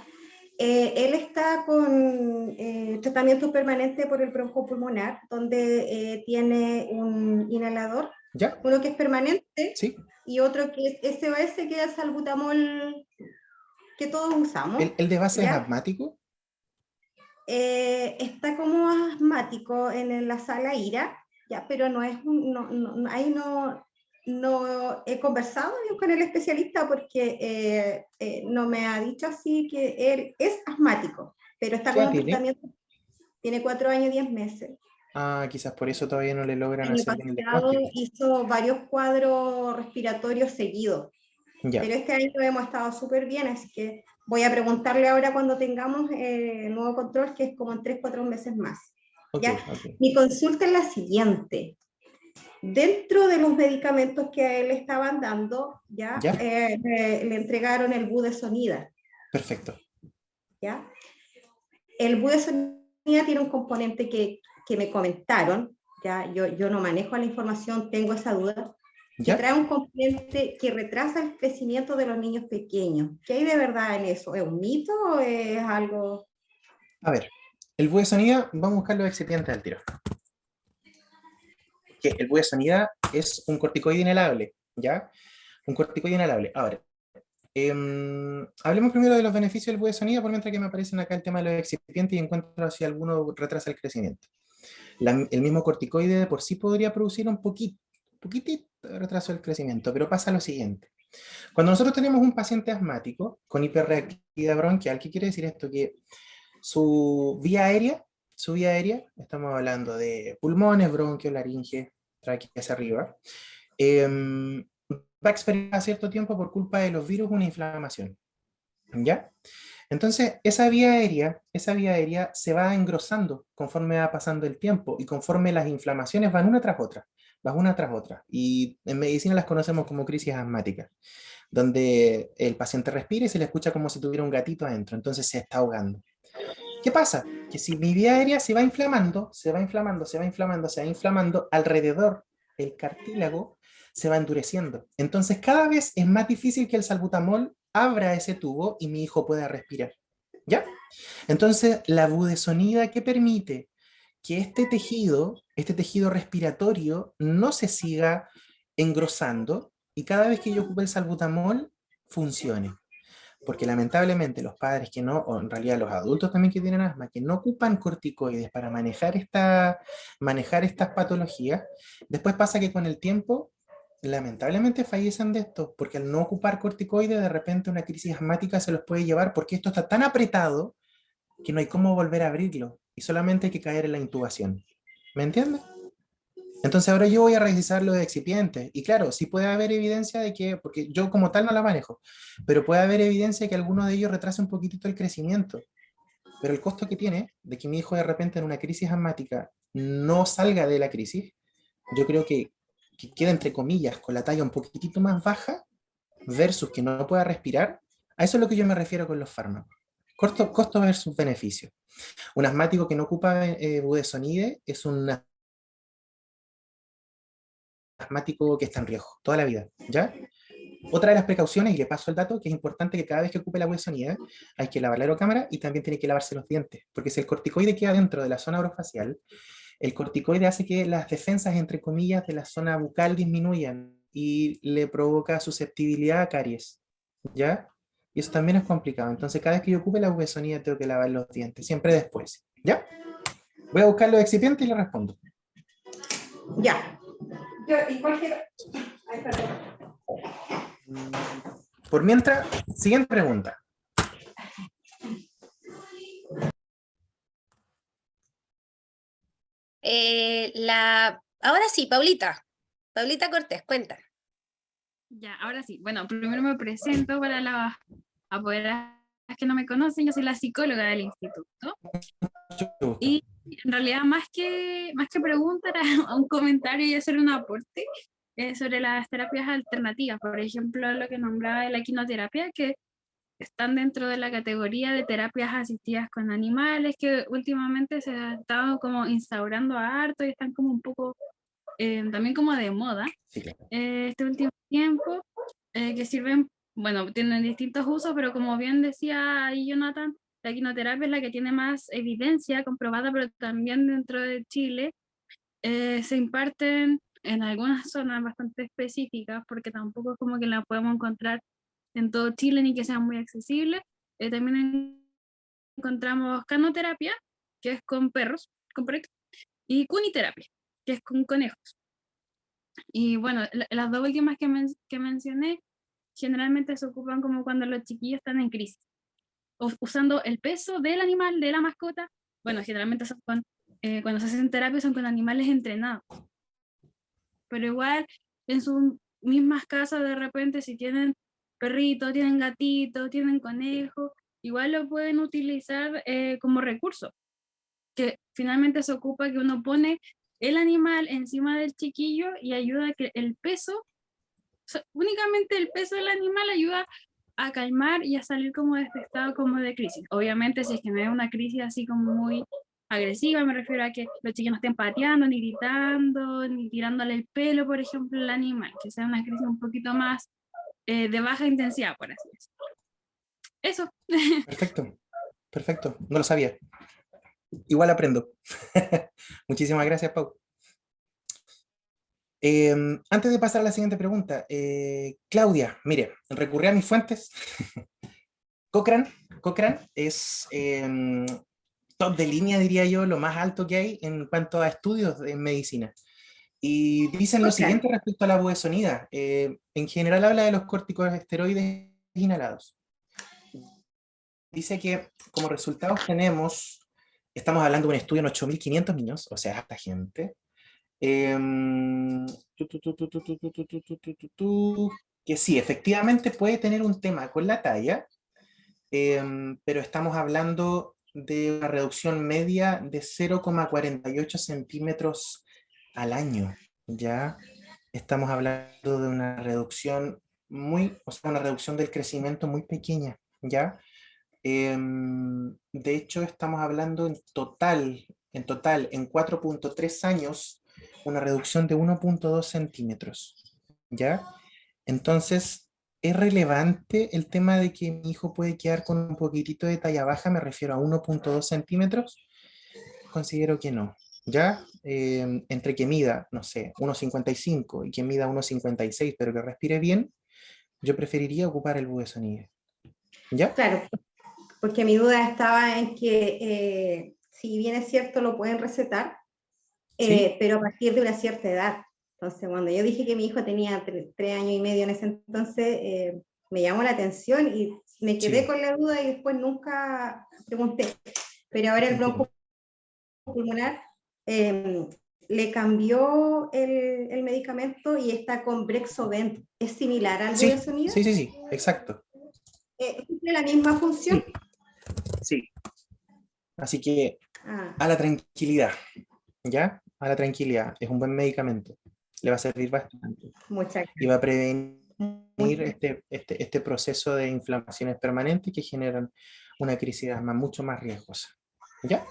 Él está con tratamiento permanente por el bronco-pulmonar, donde tiene un inhalador, ¿Ya? uno que es permanente Sí. y otro que es SOS, que es salbutamol que todos usamos, ¿El de base es ¿ya? asmático? Está como asmático en la sala IRA, ¿ya? Pero no es ahí no he conversado con el especialista porque no me ha dicho así que él es asmático, pero está ¿Qué edad con un tiene? tratamiento, tiene 4 años y 10 meses. Ah, quizás por eso todavía no le logran El año hacer bien el pasado diagnóstico. hizo varios cuadros respiratorios seguidos, Ya. pero este año hemos estado súper bien, así que voy a preguntarle ahora cuando tengamos el nuevo control, que es como en 3 o 4 meses más. Ok, ¿Ya? ok. Mi consulta es la siguiente. Dentro de los medicamentos que a él estaban dando, ¿ya? ¿Ya? Le entregaron el budesonida, Perfecto. ¿ya? El budesonida tiene un componente que me comentaron, ¿ya? Yo no manejo la información, tengo esa duda, que ¿Ya? trae un componente que retrasa el crecimiento de los niños pequeños. ¿Qué hay de verdad en eso? ¿Es un mito o es algo? A ver, el budesonida, vamos a buscar los excipientes al tiro. Que el budesonida es un corticoide inhalable, ¿ya? Un corticoide inhalable. Ahora, hablemos primero de los beneficios del budesonida, por mientras que me aparecen acá el tema de los excipientes y encuentro si alguno retrasa el crecimiento. El mismo corticoide de por sí podría producir un poquitito de retraso del crecimiento, pero pasa lo siguiente. Cuando nosotros tenemos un paciente asmático con hiperreactividad bronquial, ¿qué quiere decir esto? Que su vía aérea, estamos hablando de pulmones, bronquios, laringe, tráquea hacia arriba, va a experimentar a cierto tiempo por culpa de los virus una inflamación, ¿ya? Entonces, esa vía aérea se va engrosando conforme va pasando el tiempo y conforme las inflamaciones van una tras otra. Y en medicina las conocemos como crisis asmáticas, donde el paciente respira y se le escucha como si tuviera un gatito adentro, entonces se está ahogando. ¿Qué pasa? Que si mi vía aérea se va inflamando, alrededor el cartílago se va endureciendo. Entonces cada vez es más difícil que el salbutamol abra ese tubo y mi hijo pueda respirar. ¿Ya? Entonces la budesonida, ¿qué permite? Que este tejido respiratorio no se siga engrosando y cada vez que yo ocupe el salbutamol funcione. Porque lamentablemente los padres que no, o en realidad los adultos también que tienen asma, que no ocupan corticoides para manejar estas patologías, después pasa que con el tiempo lamentablemente fallecen de esto, porque al no ocupar corticoides de repente una crisis asmática se los puede llevar porque esto está tan apretado que no hay cómo volver a abrirlo y solamente hay que caer en la intubación. ¿Me entiendes? Entonces ahora yo voy a revisar los excipientes y claro, sí puede haber evidencia de que, porque yo como tal no la manejo, pero puede haber evidencia de que alguno de ellos retrase un poquitito el crecimiento. Pero el costo que tiene de que mi hijo de repente en una crisis asmática no salga de la crisis, yo creo que queda entre comillas con la talla un poquitito más baja versus que no pueda respirar. A eso es lo que yo me refiero con los fármacos. Costo versus beneficio. Un asmático que no ocupa budesonide es un asmático que está en riesgo toda la vida, ¿ya? Otra de las precauciones, y le paso el dato, que es importante que cada vez que ocupe la budesonida hay que lavar la aerocámara y también tiene que lavarse los dientes, porque si el corticoide queda dentro de la zona orofacial, el corticoide hace que las defensas, entre comillas, de la zona bucal disminuyan y le provoca susceptibilidad a caries, ¿ya? Y eso también es complicado. Entonces, cada vez que yo ocupe la budesonida tengo que lavar los dientes, siempre después, ¿ya? Voy a buscar los excipientes y le respondo. Ya. ¿Y cuál quiero? Ay, perdón. Por mientras, siguiente pregunta. Ahora sí, Paulita. Paulita Cortés, cuenta. Ya, ahora sí. Bueno, primero me presento para las apoderadas que no me conocen. Yo soy la psicóloga del instituto. Mucho gusto. Y en realidad, más que preguntar, a un comentario y hacer un aporte sobre las terapias alternativas. Por ejemplo, lo que nombraba de la equinoterapia, que están dentro de la categoría de terapias asistidas con animales, que últimamente se ha estado como instaurando harto y están como un poco también como de moda Sí, claro. este último tiempo, que sirven, bueno, tienen distintos usos, pero como bien decía ahí Jonathan, la quinoterapia es la que tiene más evidencia comprobada, pero también dentro de Chile se imparten en algunas zonas bastante específicas, porque tampoco es como que la podemos encontrar en todo Chile ni que sea muy accesible. También encontramos canoterapia, que es con perros, con perritos, y cuniterapia, que es con conejos. Y bueno, las dos últimas que mencioné generalmente se ocupan como cuando los chiquillos están en crisis, usando el peso del animal, de la mascota. Bueno, generalmente son cuando se hacen terapia son con animales entrenados. Pero igual en sus mismas casas de repente si tienen perrito, tienen gatito, tienen conejo, igual lo pueden utilizar como recurso, que finalmente se ocupa que uno pone el animal encima del chiquillo y ayuda a que el peso, únicamente el peso del animal ayuda a calmar y a salir como de este estado como de crisis. Obviamente si es que no es una crisis así como muy agresiva, me refiero a que los chiquillos no estén pateando, ni gritando, ni tirándole el pelo, por ejemplo, al animal, que sea una crisis un poquito más de baja intensidad, por así decirlo. Eso. Perfecto, perfecto. No lo sabía. Igual aprendo. Muchísimas gracias, Pau. Antes de pasar a la siguiente pregunta, Claudia, mire, recurrí a mis fuentes. Cochrane es top de línea, diría yo, lo más alto que hay en cuanto a estudios en medicina. Y dicen lo siguiente respecto a la budesonida. En general habla de los corticosteroides inhalados. Dice que como resultados estamos hablando de un estudio en 8.500 niños, o sea, harta gente. Que sí, efectivamente puede tener un tema con la talla, pero estamos hablando de una reducción media de 0,48 centímetros al año. Ya estamos hablando de una reducción una reducción del crecimiento muy pequeña, ¿ya? De hecho, estamos hablando en total, en 4.3 años, una reducción de 1.2 centímetros, ¿ya? Entonces, ¿es relevante el tema de que mi hijo puede quedar con un poquitito de talla baja? Me refiero a 1.2 centímetros. Considero que no, ¿ya? Entre que mida, no sé, 1,55 y que mida 1,56, pero que respire bien, yo preferiría ocupar el budesonide, ¿ya? Claro, porque mi duda estaba en que si bien es cierto lo pueden recetar, ¿Sí? pero a partir de una cierta edad. Entonces, cuando yo dije que mi hijo tenía 3 años y medio en ese entonces, me llamó la atención y me quedé Sí. con la duda y después nunca pregunté. Pero ahora el bronco pulmonar le cambió el medicamento y está con Brexovent. ¿Es similar al Sí, budesonide? sí, exacto. ¿Tiene la misma función? Sí. Así que Ah, a la tranquilidad, ¿ya? A la tranquilidad. Es un buen medicamento. Le va a servir bastante. muchas Y va a prevenir gracias. este proceso de inflamaciones permanentes que generan una crisis de asma mucho más riesgosa. ¿Ya?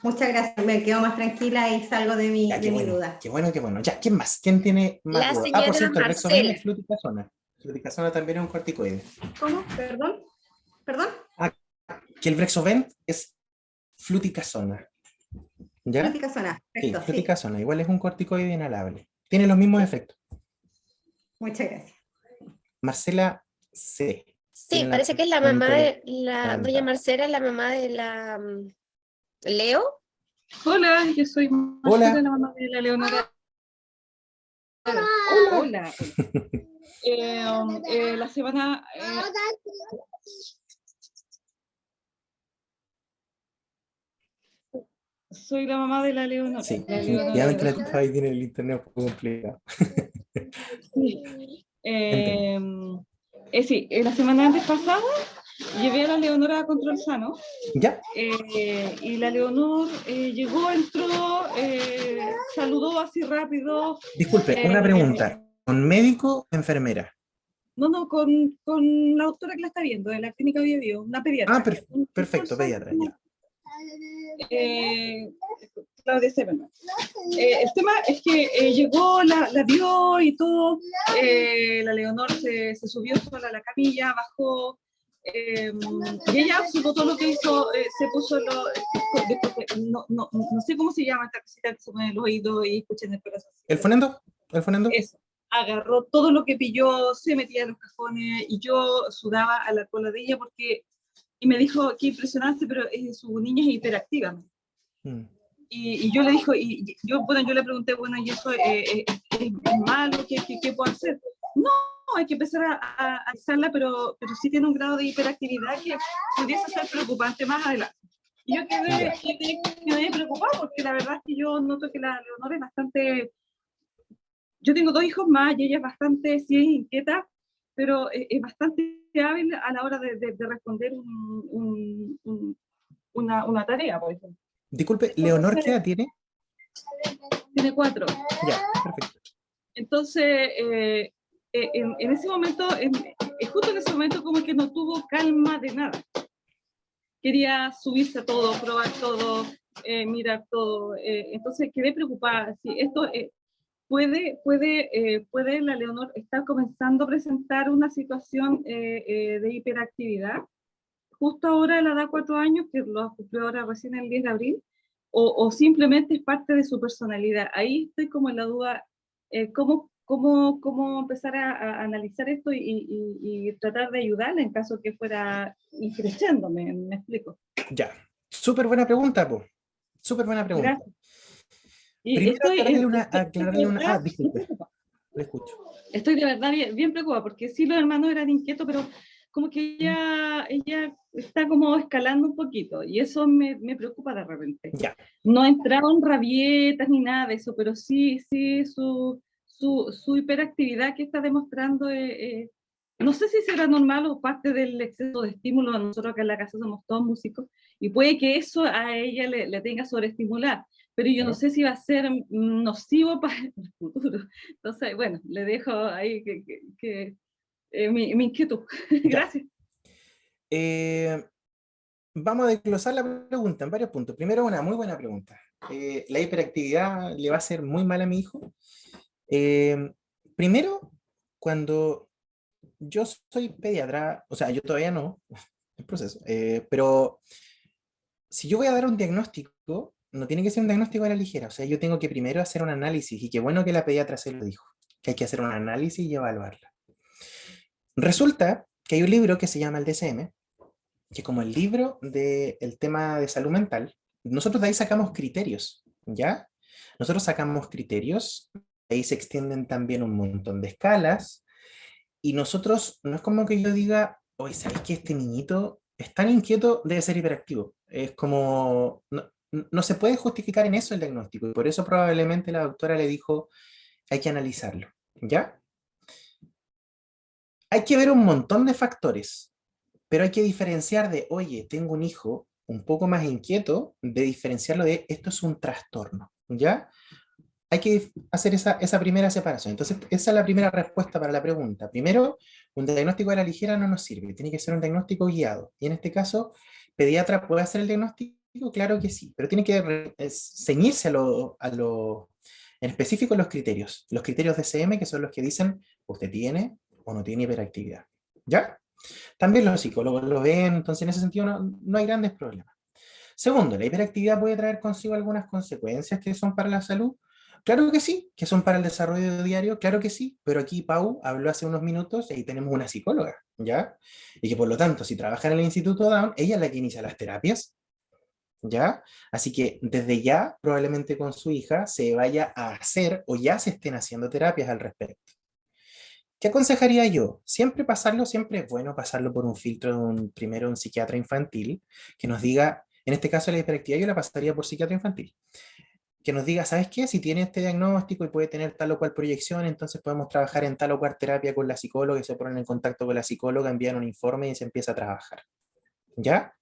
Muchas gracias, me quedo más tranquila y salgo de mi, Ya, de mi duda. qué bueno, qué bueno. Ya, ¿quién más? ¿Quién tiene más La dudas? Ah, por señora cierto, el Brexovent Marcela. es fluticasona. Fluticasona también es un corticoide. ¿Cómo? ¿Perdón? ¿Perdón? Ah, que el Brexovent es fluticasona. ¿Ya? Fluticasona, Sí, perfecto, sí. fluticasona. Igual es un corticoide inhalable. Tiene los mismos efectos. Muchas gracias. Marcela C. Sí, tiene parece que es la una mamá pregunta de doña levantada. Marcela, es la mamá de la Leo. Hola, yo soy Marcela, Hola. la mamá de la Leonora. Hola. Hola. La semana... Soy la mamá de la Leonora. Sí, La efectivamente la Leonora. tía Fabi tiene el internet un poco complicado. Sí. Entiendo. Sí, la semana antes pasada llevé a la Leonora a control sano. ¿Ya? Y la Leonor llegó, entró, saludó así rápido. Disculpe, una pregunta. ¿Con médico o enfermera? No, con la doctora que la está viendo, de la clínica Bio Bio, una pediatra. Ah, perfecto, pediatra, ya. Claudia Severman. El tema es que llegó, la vio y todo. La Leonor se subió sola a la camilla, bajó. Y ella observó todo lo que hizo, se puso no sé cómo se llama esta cosita que se pone en el oído y escucha en el corazón. ¿El fonendo? ¿El fonendo? Eso. Agarró todo lo que pilló, se metía en los cajones y yo sudaba a la cola de ella porque, y me dijo, qué impresionante, pero su niña es hiperactiva. Mm. Y yo le dijo, yo le pregunté, bueno, ¿y eso es malo? ¿Qué puedo hacer? No, hay que empezar a analizarla, pero sí tiene un grado de hiperactividad que pudiese ser preocupante más adelante. Y yo quedé preocupada porque la verdad es que yo noto que la Leonor es bastante... Yo tengo 2 hijos más y ella es bastante, sí, inquieta, pero es bastante hábil a la hora de responder una tarea, por ejemplo. Disculpe, ¿Leonor qué edad tiene? Tiene 4. Ya, perfecto. Entonces, en ese momento, justo en ese momento, como que no tuvo calma de nada. Quería subirse a todo, probar todo, mirar todo. Entonces quedé preocupada. Si esto puede la Leonor estar comenzando a presentar una situación de hiperactividad, justo ahora a la edad de 4 años, que lo cumplió ahora recién el 10 de abril, o simplemente es parte de su personalidad. Ahí estoy como en la duda, cómo empezar a analizar esto y tratar de ayudarle en caso que fuera increciendo, me explico. Ya, súper buena pregunta, po. Súper buena pregunta. Gracias. Y Primero aclararle una... disculpe, le escucho. Estoy de verdad bien preocupada, porque sí, los hermanos eran inquietos, pero como que ella está como escalando un poquito, y eso me preocupa de repente. Ya. No entraron rabietas ni nada de eso, pero sí su hiperactividad que está demostrando, no sé si será normal o parte del exceso de estímulo. Nosotros acá en la casa somos todos músicos, y puede que eso a ella le tenga sobreestimular, pero yo no sé si va a ser nocivo para el futuro. Entonces, bueno, le dejo ahí mi inquietud. Gracias. Vamos a desglosar la pregunta en varios puntos. Primero, una muy buena pregunta. ¿La hiperactividad le va a hacer muy mal a mi hijo? Primero, cuando yo soy pediatra, o sea, yo todavía no, el proceso, pero si yo voy a dar un diagnóstico, no tiene que ser un diagnóstico a la ligera. O sea, yo tengo que primero hacer un análisis, y qué bueno que la pediatra se lo dijo, que hay que hacer un análisis y evaluarla. Resulta que hay un libro que se llama el DSM, que es como el libro del tema de salud mental. Nosotros de ahí sacamos criterios, ¿ya? Nosotros sacamos criterios, de ahí se extienden también un montón de escalas, y nosotros, no es como que yo diga, oye, ¿sabéis que este niñito es tan inquieto, debe ser hiperactivo? Es como, no se puede justificar en eso el diagnóstico, y por eso probablemente la doctora le dijo, hay que analizarlo, ¿ya? Hay que ver un montón de factores, pero hay que diferenciar de, oye, tengo un hijo un poco más inquieto, de diferenciarlo de, esto es un trastorno, ¿ya? Hay que hacer esa primera separación. Entonces, esa es la primera respuesta para la pregunta. Primero, un diagnóstico a la ligera no nos sirve, tiene que ser un diagnóstico guiado. Y en este caso, ¿pediatra puede hacer el diagnóstico? Claro que sí, pero tiene que ceñirse en específico los criterios DSM, que son los que dicen, usted tiene o no tiene hiperactividad, ¿ya? También los psicólogos lo ven, entonces en ese sentido no hay grandes problemas. Segundo, ¿la hiperactividad puede traer consigo algunas consecuencias que son para la salud? Claro que sí, que son para el desarrollo diario, claro que sí, pero aquí Pau habló hace unos minutos y ahí tenemos una psicóloga, ¿ya? Y que por lo tanto, si trabaja en el Instituto Down, ella es la que inicia las terapias, ¿ya? Así que desde ya, probablemente con su hija, se vaya a hacer o ya se estén haciendo terapias al respecto. ¿Qué aconsejaría yo? Siempre es bueno pasarlo por un filtro de primero un psiquiatra infantil que nos diga En este caso la hiperactividad yo la pasaría por psiquiatra infantil. Que nos diga, ¿sabes qué? Si tiene este diagnóstico y puede tener tal o cual proyección, entonces podemos trabajar en tal o cual terapia con la psicóloga, y se ponen en contacto con la psicóloga, envían un informe y se empieza a trabajar. ¿Ya?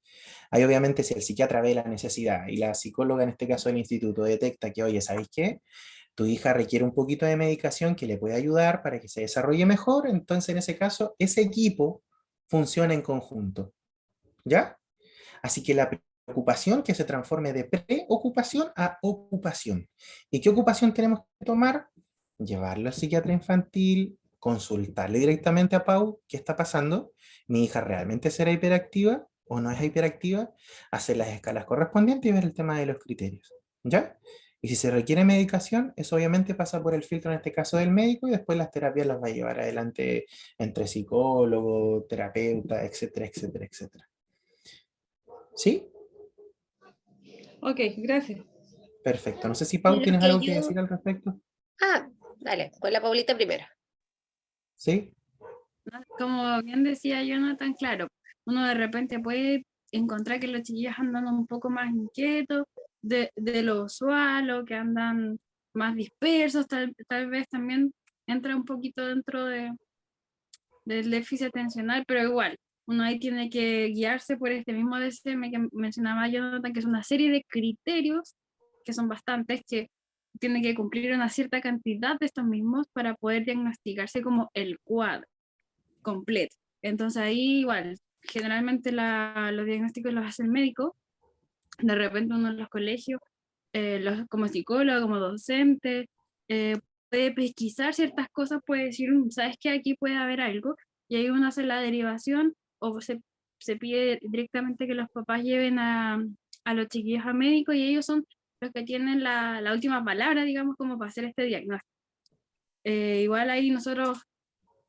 Ahí obviamente si el psiquiatra ve la necesidad y la psicóloga, en este caso del instituto, detecta que, oye, ¿sabes qué? Tu hija requiere un poquito de medicación que le puede ayudar para que se desarrolle mejor, entonces en ese caso ese equipo funciona en conjunto. ¿Ya? Así que la preocupación que se transforme de preocupación a ocupación. ¿Y qué ocupación tenemos que tomar? Llevarlo al psiquiatra infantil, consultarle directamente a Pau qué está pasando, mi hija realmente será hiperactiva o no es hiperactiva, hacer las escalas correspondientes y ver el tema de los criterios. ¿Ya? Y si se requiere medicación, eso obviamente pasa por el filtro, en este caso del médico, y después las terapias las va a llevar adelante entre psicólogo, terapeuta, etcétera, etcétera, etcétera. ¿Sí? Ok, gracias. Perfecto. No sé si Pau Lo tienes que algo que yo... decir al respecto. Ah, dale, con la Paulita primero. ¿Sí? ¿no? Como bien decía Jonathan, claro, uno de repente puede encontrar que los chiquillos andan un poco más inquietos de lo usual o que andan más dispersos, tal vez también entra un poquito dentro del déficit atencional, pero igual, uno ahí tiene que guiarse por este mismo DSM que mencionaba Jonathan, que es una serie de criterios, que son bastantes, que tiene que cumplir una cierta cantidad de estos mismos para poder diagnosticarse como el cuadro completo. Entonces ahí igual, generalmente los diagnósticos los hace el médico, de repente uno en los colegios, como psicólogo, como docente, puede pesquisar ciertas cosas, puede decir, ¿sabes qué? Aquí puede haber algo, y ahí uno hace la derivación o se pide directamente que los papás lleven a los chiquillos a médico y ellos son los que tienen la última palabra, digamos, como para hacer este diagnóstico. Igual ahí nosotros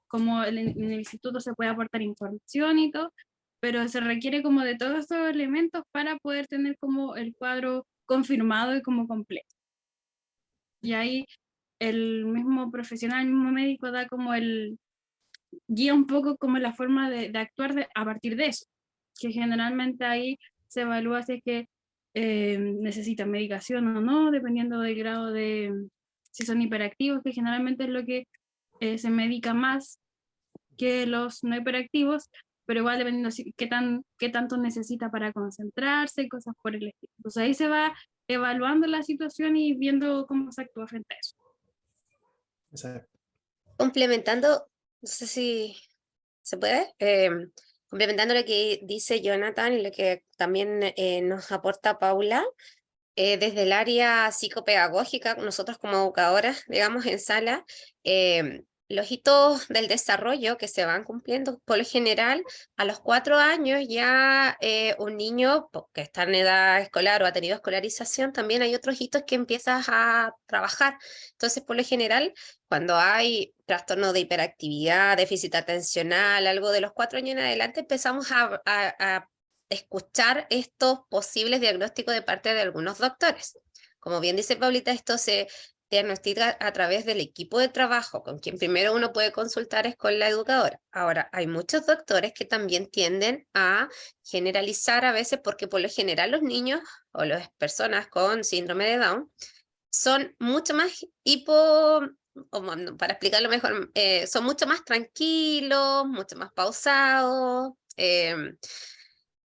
como en el instituto se puede aportar información y todo, pero se requiere como de todos estos elementos para poder tener como el cuadro confirmado y como completo. Y ahí el mismo profesional, el mismo médico da como guía un poco como la forma de actuar a partir de eso, que generalmente ahí se evalúa si es que necesitan medicación o no, dependiendo del grado de, si son hiperactivos, que generalmente es lo que se medica más que los no hiperactivos, pero igual dependiendo qué tanto necesita para concentrarse, cosas por el estilo. Entonces ahí se va evaluando la situación y viendo cómo se actúa frente a eso. Exacto. Complementando, no sé si se puede, complementando lo que dice Jonathan y lo que también nos aporta Paula, desde el área psicopedagógica, nosotros como educadoras, digamos, en sala, los hitos del desarrollo que se van cumpliendo, por lo general, a los 4 años ya un niño que está en edad escolar o ha tenido escolarización, también hay otros hitos que empiezas a trabajar. Entonces, por lo general, cuando hay trastorno de hiperactividad, déficit atencional, algo de los 4 años en adelante, empezamos a escuchar estos posibles diagnósticos de parte de algunos doctores. Como bien dice Paulita, esto se diagnostica a través del equipo de trabajo, con quien primero uno puede consultar es con la educadora. Ahora, hay muchos doctores que también tienden a generalizar a veces, porque por lo general los niños o las personas con síndrome de Down son mucho más para explicarlo mejor, son mucho más tranquilos, mucho más pausados,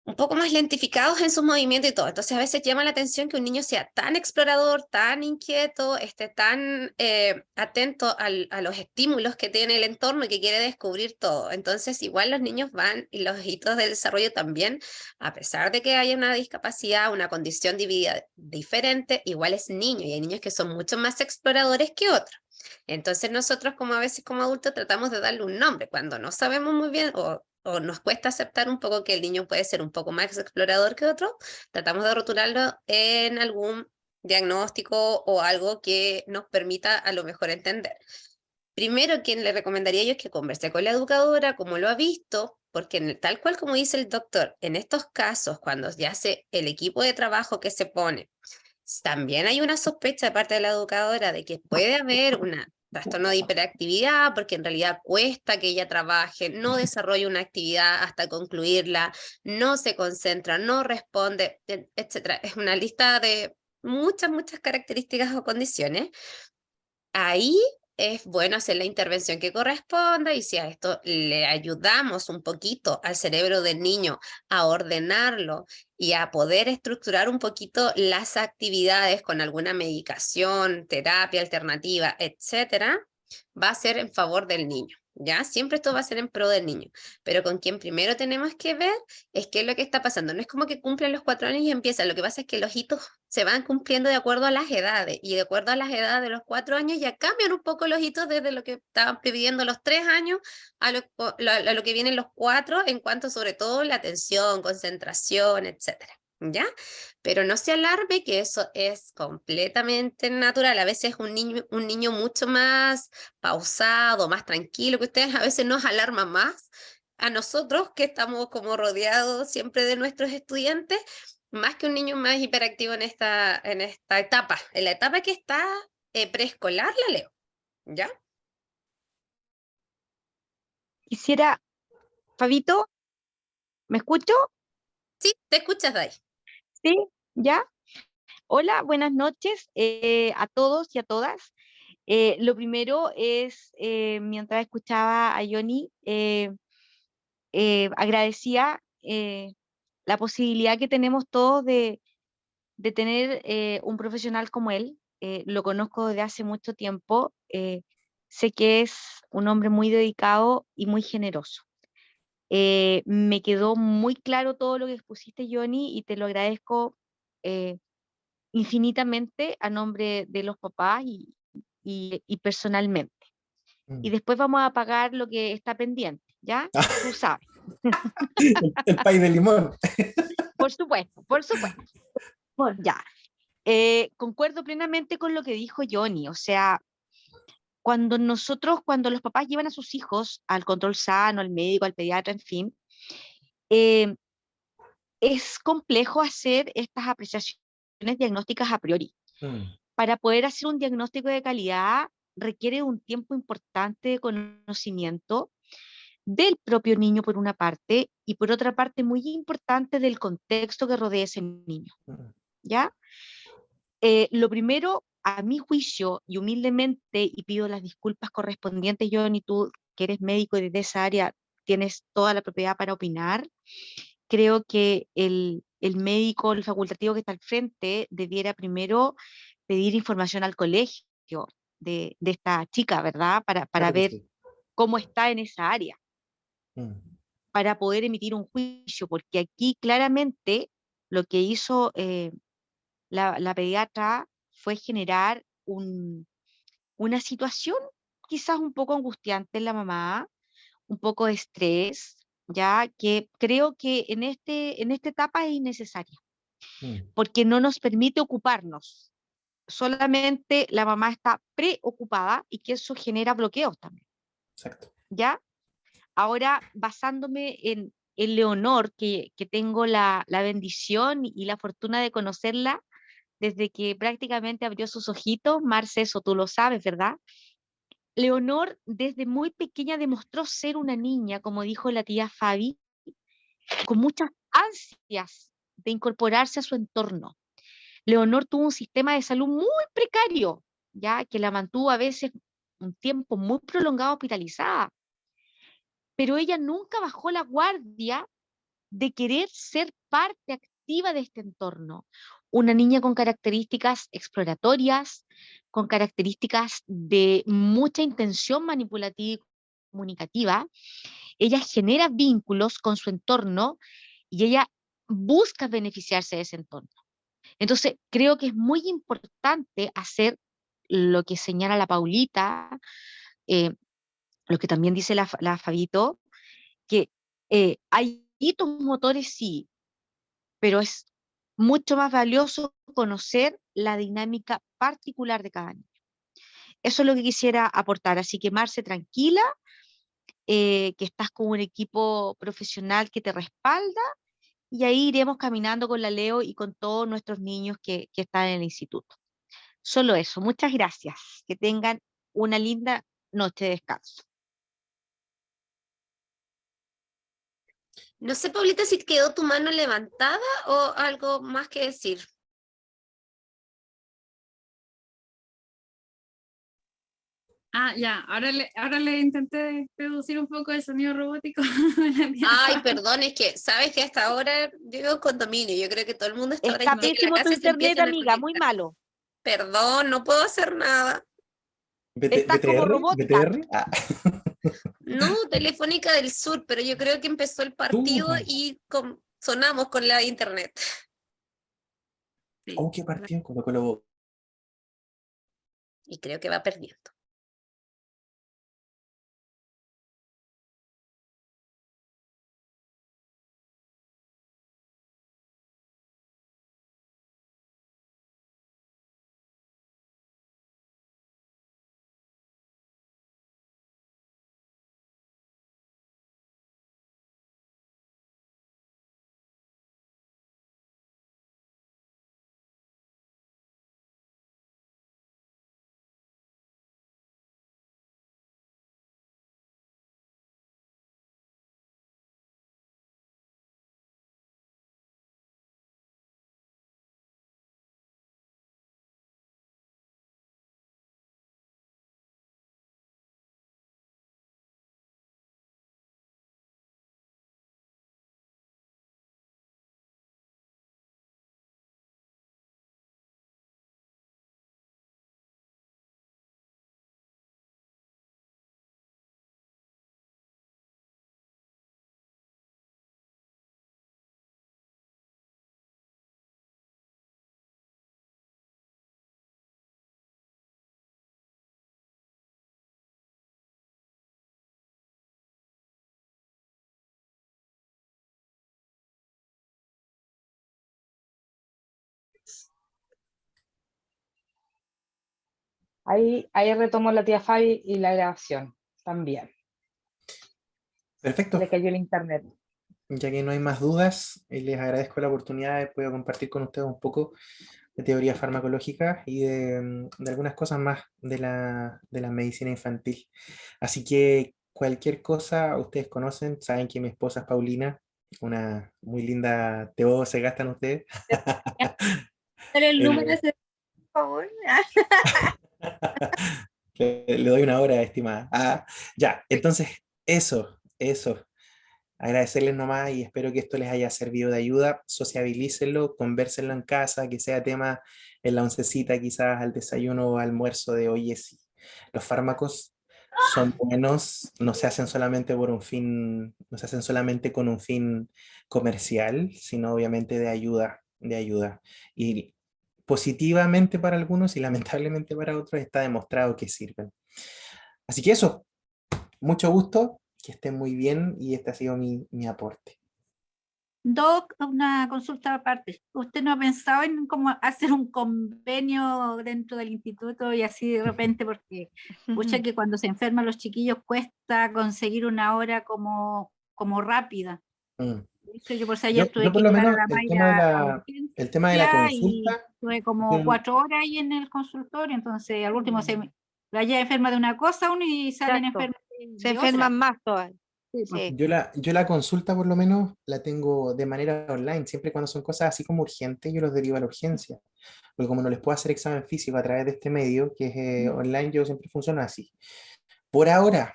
un poco más lentificados en sus movimientos y todo. Entonces a veces llama la atención que un niño sea tan explorador, tan inquieto, esté tan atento a los estímulos que tiene el entorno y que quiere descubrir todo. Entonces igual los niños van, y los hitos de desarrollo también, a pesar de que haya una discapacidad, una condición dividida diferente, igual es niño, y hay niños que son mucho más exploradores que otros. Entonces nosotros como a veces como adultos tratamos de darle un nombre cuando no sabemos muy bien o nos cuesta aceptar un poco que el niño puede ser un poco más explorador que otro, tratamos de rotularlo en algún diagnóstico o algo que nos permita a lo mejor entender. Primero, quien le recomendaría yo es que converse con la educadora, como lo ha visto, porque tal cual como dice el doctor, en estos casos, cuando ya hace el equipo de trabajo que se pone, también hay una sospecha de parte de la educadora de que puede haber una trastorno de hiperactividad, porque en realidad cuesta que ella trabaje, no desarrolla una actividad hasta concluirla, no se concentra, no responde, etc. Es una lista de muchas características o condiciones. Ahí es bueno hacer la intervención que corresponda, y si a esto le ayudamos un poquito al cerebro del niño a ordenarlo y a poder estructurar un poquito las actividades con alguna medicación, terapia alternativa, etcétera, va a ser en favor del niño. ¿Ya? Siempre esto va a ser en pro del niño, pero con quien primero tenemos que ver es qué es lo que está pasando. No es como que cumplen los 4 años y empieza, lo que pasa es que los hitos se van cumpliendo de acuerdo a las edades, y de acuerdo a las edades de los 4 años ya cambian un poco los hitos desde lo que estaban pidiendo los 3 años a lo que vienen los 4, en cuanto sobre todo la atención, concentración, etcétera. ¿Ya? Pero no se alarme, que eso es completamente natural. A veces un niño mucho más pausado, más tranquilo, que ustedes a veces nos alarma más a nosotros, que estamos como rodeados siempre de nuestros estudiantes, más que un niño más hiperactivo en esta etapa. En la etapa que está preescolar, la leo. ¿Ya? Quisiera, Fabito, ¿me escucho? Sí, te escuchas, Dai. Sí, ¿ya? Hola, buenas noches a todos y a todas. Lo primero es, mientras escuchaba a Johnny, agradecía la posibilidad que tenemos todos de tener un profesional como él. Lo conozco desde hace mucho tiempo. Sé que es un hombre muy dedicado y muy generoso. Me quedó muy claro todo lo que expusiste, Johnny, y te lo agradezco infinitamente a nombre de los papás y personalmente. Y después vamos a pagar lo que está pendiente, ¿ya? Tú sabes. El pay de limón. Por supuesto, por supuesto. Ya. Concuerdo plenamente con lo que dijo Johnny. O sea, cuando los papás llevan a sus hijos al control sano, al médico, al pediatra, en fin, eh, es complejo hacer estas apreciaciones diagnósticas a priori. Para poder hacer un diagnóstico de calidad requiere un tiempo importante de conocimiento del propio niño por una parte, y por otra parte muy importante del contexto que rodea a ese niño. ¿Ya? Lo primero, a mi juicio, y humildemente, y pido las disculpas correspondientes, Johnny, tú que eres médico y desde esa área tienes toda la propiedad para opinar, creo que el médico, el facultativo que está al frente, debiera primero pedir información al colegio de esta chica, ¿verdad? Para Claro que ver sí. cómo está en esa área, para poder emitir un juicio, porque aquí claramente lo que hizo la pediatra fue generar una situación quizás un poco angustiante en la mamá, un poco de estrés, ya que creo que en esta etapa es innecesaria, porque no nos permite ocuparnos. Solamente la mamá está preocupada y que eso genera bloqueos también. Exacto. ¿Ya? Ahora, basándome en Leonor, que tengo la bendición y la fortuna de conocerla desde que prácticamente abrió sus ojitos, Marce, eso tú lo sabes, ¿verdad? Leonor desde muy pequeña demostró ser una niña, como dijo la tía Fabi, con muchas ansias de incorporarse a su entorno. Leonor tuvo un sistema de salud muy precario, ya que la mantuvo a veces un tiempo muy prolongado hospitalizada, pero ella nunca bajó la guardia de querer ser parte activa de este entorno. Una niña con características exploratorias, con características de mucha intención manipulativa y comunicativa. Ella genera vínculos con su entorno y ella busca beneficiarse de ese entorno. Entonces, creo que es muy importante hacer lo que señala la Paulita, lo que también dice la Fabito, que hay hitos motores, sí, pero es mucho más valioso conocer la dinámica particular de cada niño. Eso es lo que quisiera aportar. Así que, Marce, tranquila, que estás con un equipo profesional que te respalda, y ahí iremos caminando con la Leo y con todos nuestros niños que están en el instituto. Solo eso. Muchas gracias. Que tengan una linda noche de descanso. No sé, Paulita, si quedó tu mano levantada o algo más que decir. Ah, ya, ahora le intenté reducir un poco el sonido robótico de la tía Ay, Fabi. perdón, es que sabes que hasta ahora yo vivo en condominio. Yo creo que todo el mundo está ahora Está diciendo que la pésimo tu casa se internet, empiezan a amiga, muy conectar. malo. Perdón, no puedo hacer nada. Estás como BTR, robótica. BTR. Ah. No, Telefónica del Sur, pero yo creo que empezó el partido Chuta. y sonamos con la internet. Sí. Oh, qué partido con Colo-Colo. Y creo que va perdiendo. Ahí retomó la tía Fabi y la grabación también. Perfecto. Le cayó el internet. Ya que no hay más dudas, les agradezco la oportunidad de poder compartir con ustedes un poco de teoría farmacológica y de algunas cosas más de la medicina infantil. Así que cualquier cosa, ustedes conocen, saben que mi esposa es Paulina, una muy linda TO se gastan ustedes. El número, El- por favor. Le doy una hora, estimada. Ah, ya, entonces, eso. Agradecerles nomás y espero que esto les haya servido de ayuda. Sociabilícenlo, convérsenlo en casa, que sea tema en la oncecita, quizás al desayuno o almuerzo de oye, sí. Los fármacos son buenos, no se hacen solamente por un fin, no se hacen solamente con un fin comercial, sino obviamente de ayuda. Y positivamente para algunos y lamentablemente para otros está demostrado que sirven. Así que eso, mucho gusto, que estén muy bien y este ha sido mi aporte. Doc, una consulta aparte. ¿Usted no ha pensado en cómo hacer un convenio dentro del instituto y así de repente, porque pucha que cuando se enferman los chiquillos cuesta conseguir una hora como rápida? Mm. De hecho, yo por si ayer Yo tuve por que lo llevar a menos la Mayra a el tema de la urgencia y consulta, tuve como yo, 4 horas ahí en el consultorio, entonces al último la lleva enferma de una cosa uno y salen Exacto. enfermas Se de otra. enferman más todavía. Sí, pues. Sí. yo la consulta por lo menos la tengo de manera online, siempre cuando son cosas así como urgentes, yo los derivo a la urgencia, porque como no les puedo hacer examen físico a través de este medio, que es online, yo siempre funciono así. Por ahora,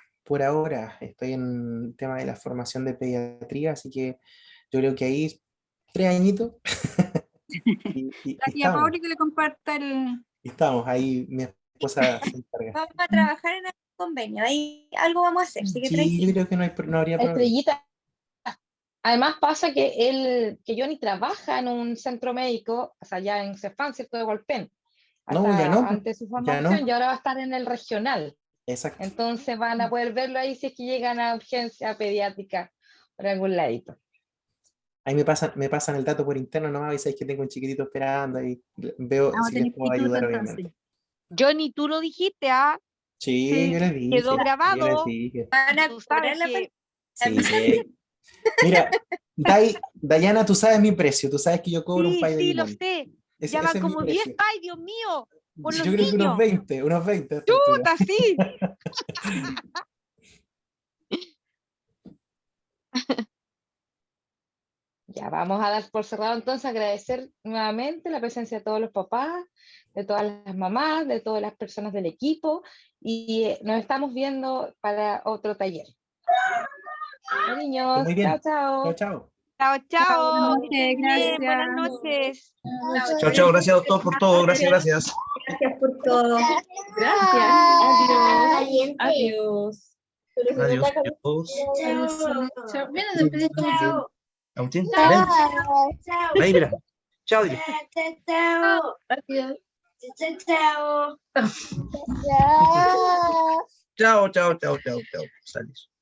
estoy en el tema de la formación de pediatría, así que yo creo que ahí 3 añitos y La tía Pauli que le comparta el... estamos, ahí mi esposa se encarga. Vamos a trabajar en el convenio, ahí algo vamos a hacer, así que Sí, yo tranquilo. creo que no habría problema. Estrellita. Además pasa que Johnny trabaja en un centro médico, o sea, ya en Cefán, ¿cierto? De Hualpén, No, ya hasta no, antes de su ya no. formación, y ahora va a estar en el regional. Exacto. Entonces van a poder verlo ahí si es que llegan a urgencia pediátrica por algún ladito. Ahí me pasan el dato por interno nomás, y sabéis que tengo un chiquitito esperando y veo Vamos a si les tener puedo instituto ayudar, entonces. obviamente. Johnny, tú lo dijiste, ¿ah? Sí, yo les dije. Quedó Yo les grabado. dije. Van a Tú cobrar sabes la que Sí. Mira, Dayana, tú sabes mi precio, tú sabes que yo cobro un sí, pay de sí, lo limón. sé. Ese Ya van es mi como 10 precio. pay, Dios mío. Por Yo los creo que niños. unos 20 a esta altura. Puta, sí. Ya, vamos a dar por cerrado entonces, agradecer nuevamente la presencia de todos los papás, de todas las mamás, de todas las personas del equipo y nos estamos viendo para otro taller. Bueno, niños, Muy chao, bien. chao. Chao, chao. Chao, chao. Buenas Que estén bien. Buenas noches, noches. Chao, chao, gracias doctor por todo, gracias, gracias. Gracias por todo. Gracias. Adiós. Adiós. Adiós, adiós. Chao. Ven a despedir tu último. Agustín, ven, ven, mira. Chao, dile. Adiós. Chao, chao, chao, chao, chao. Salis.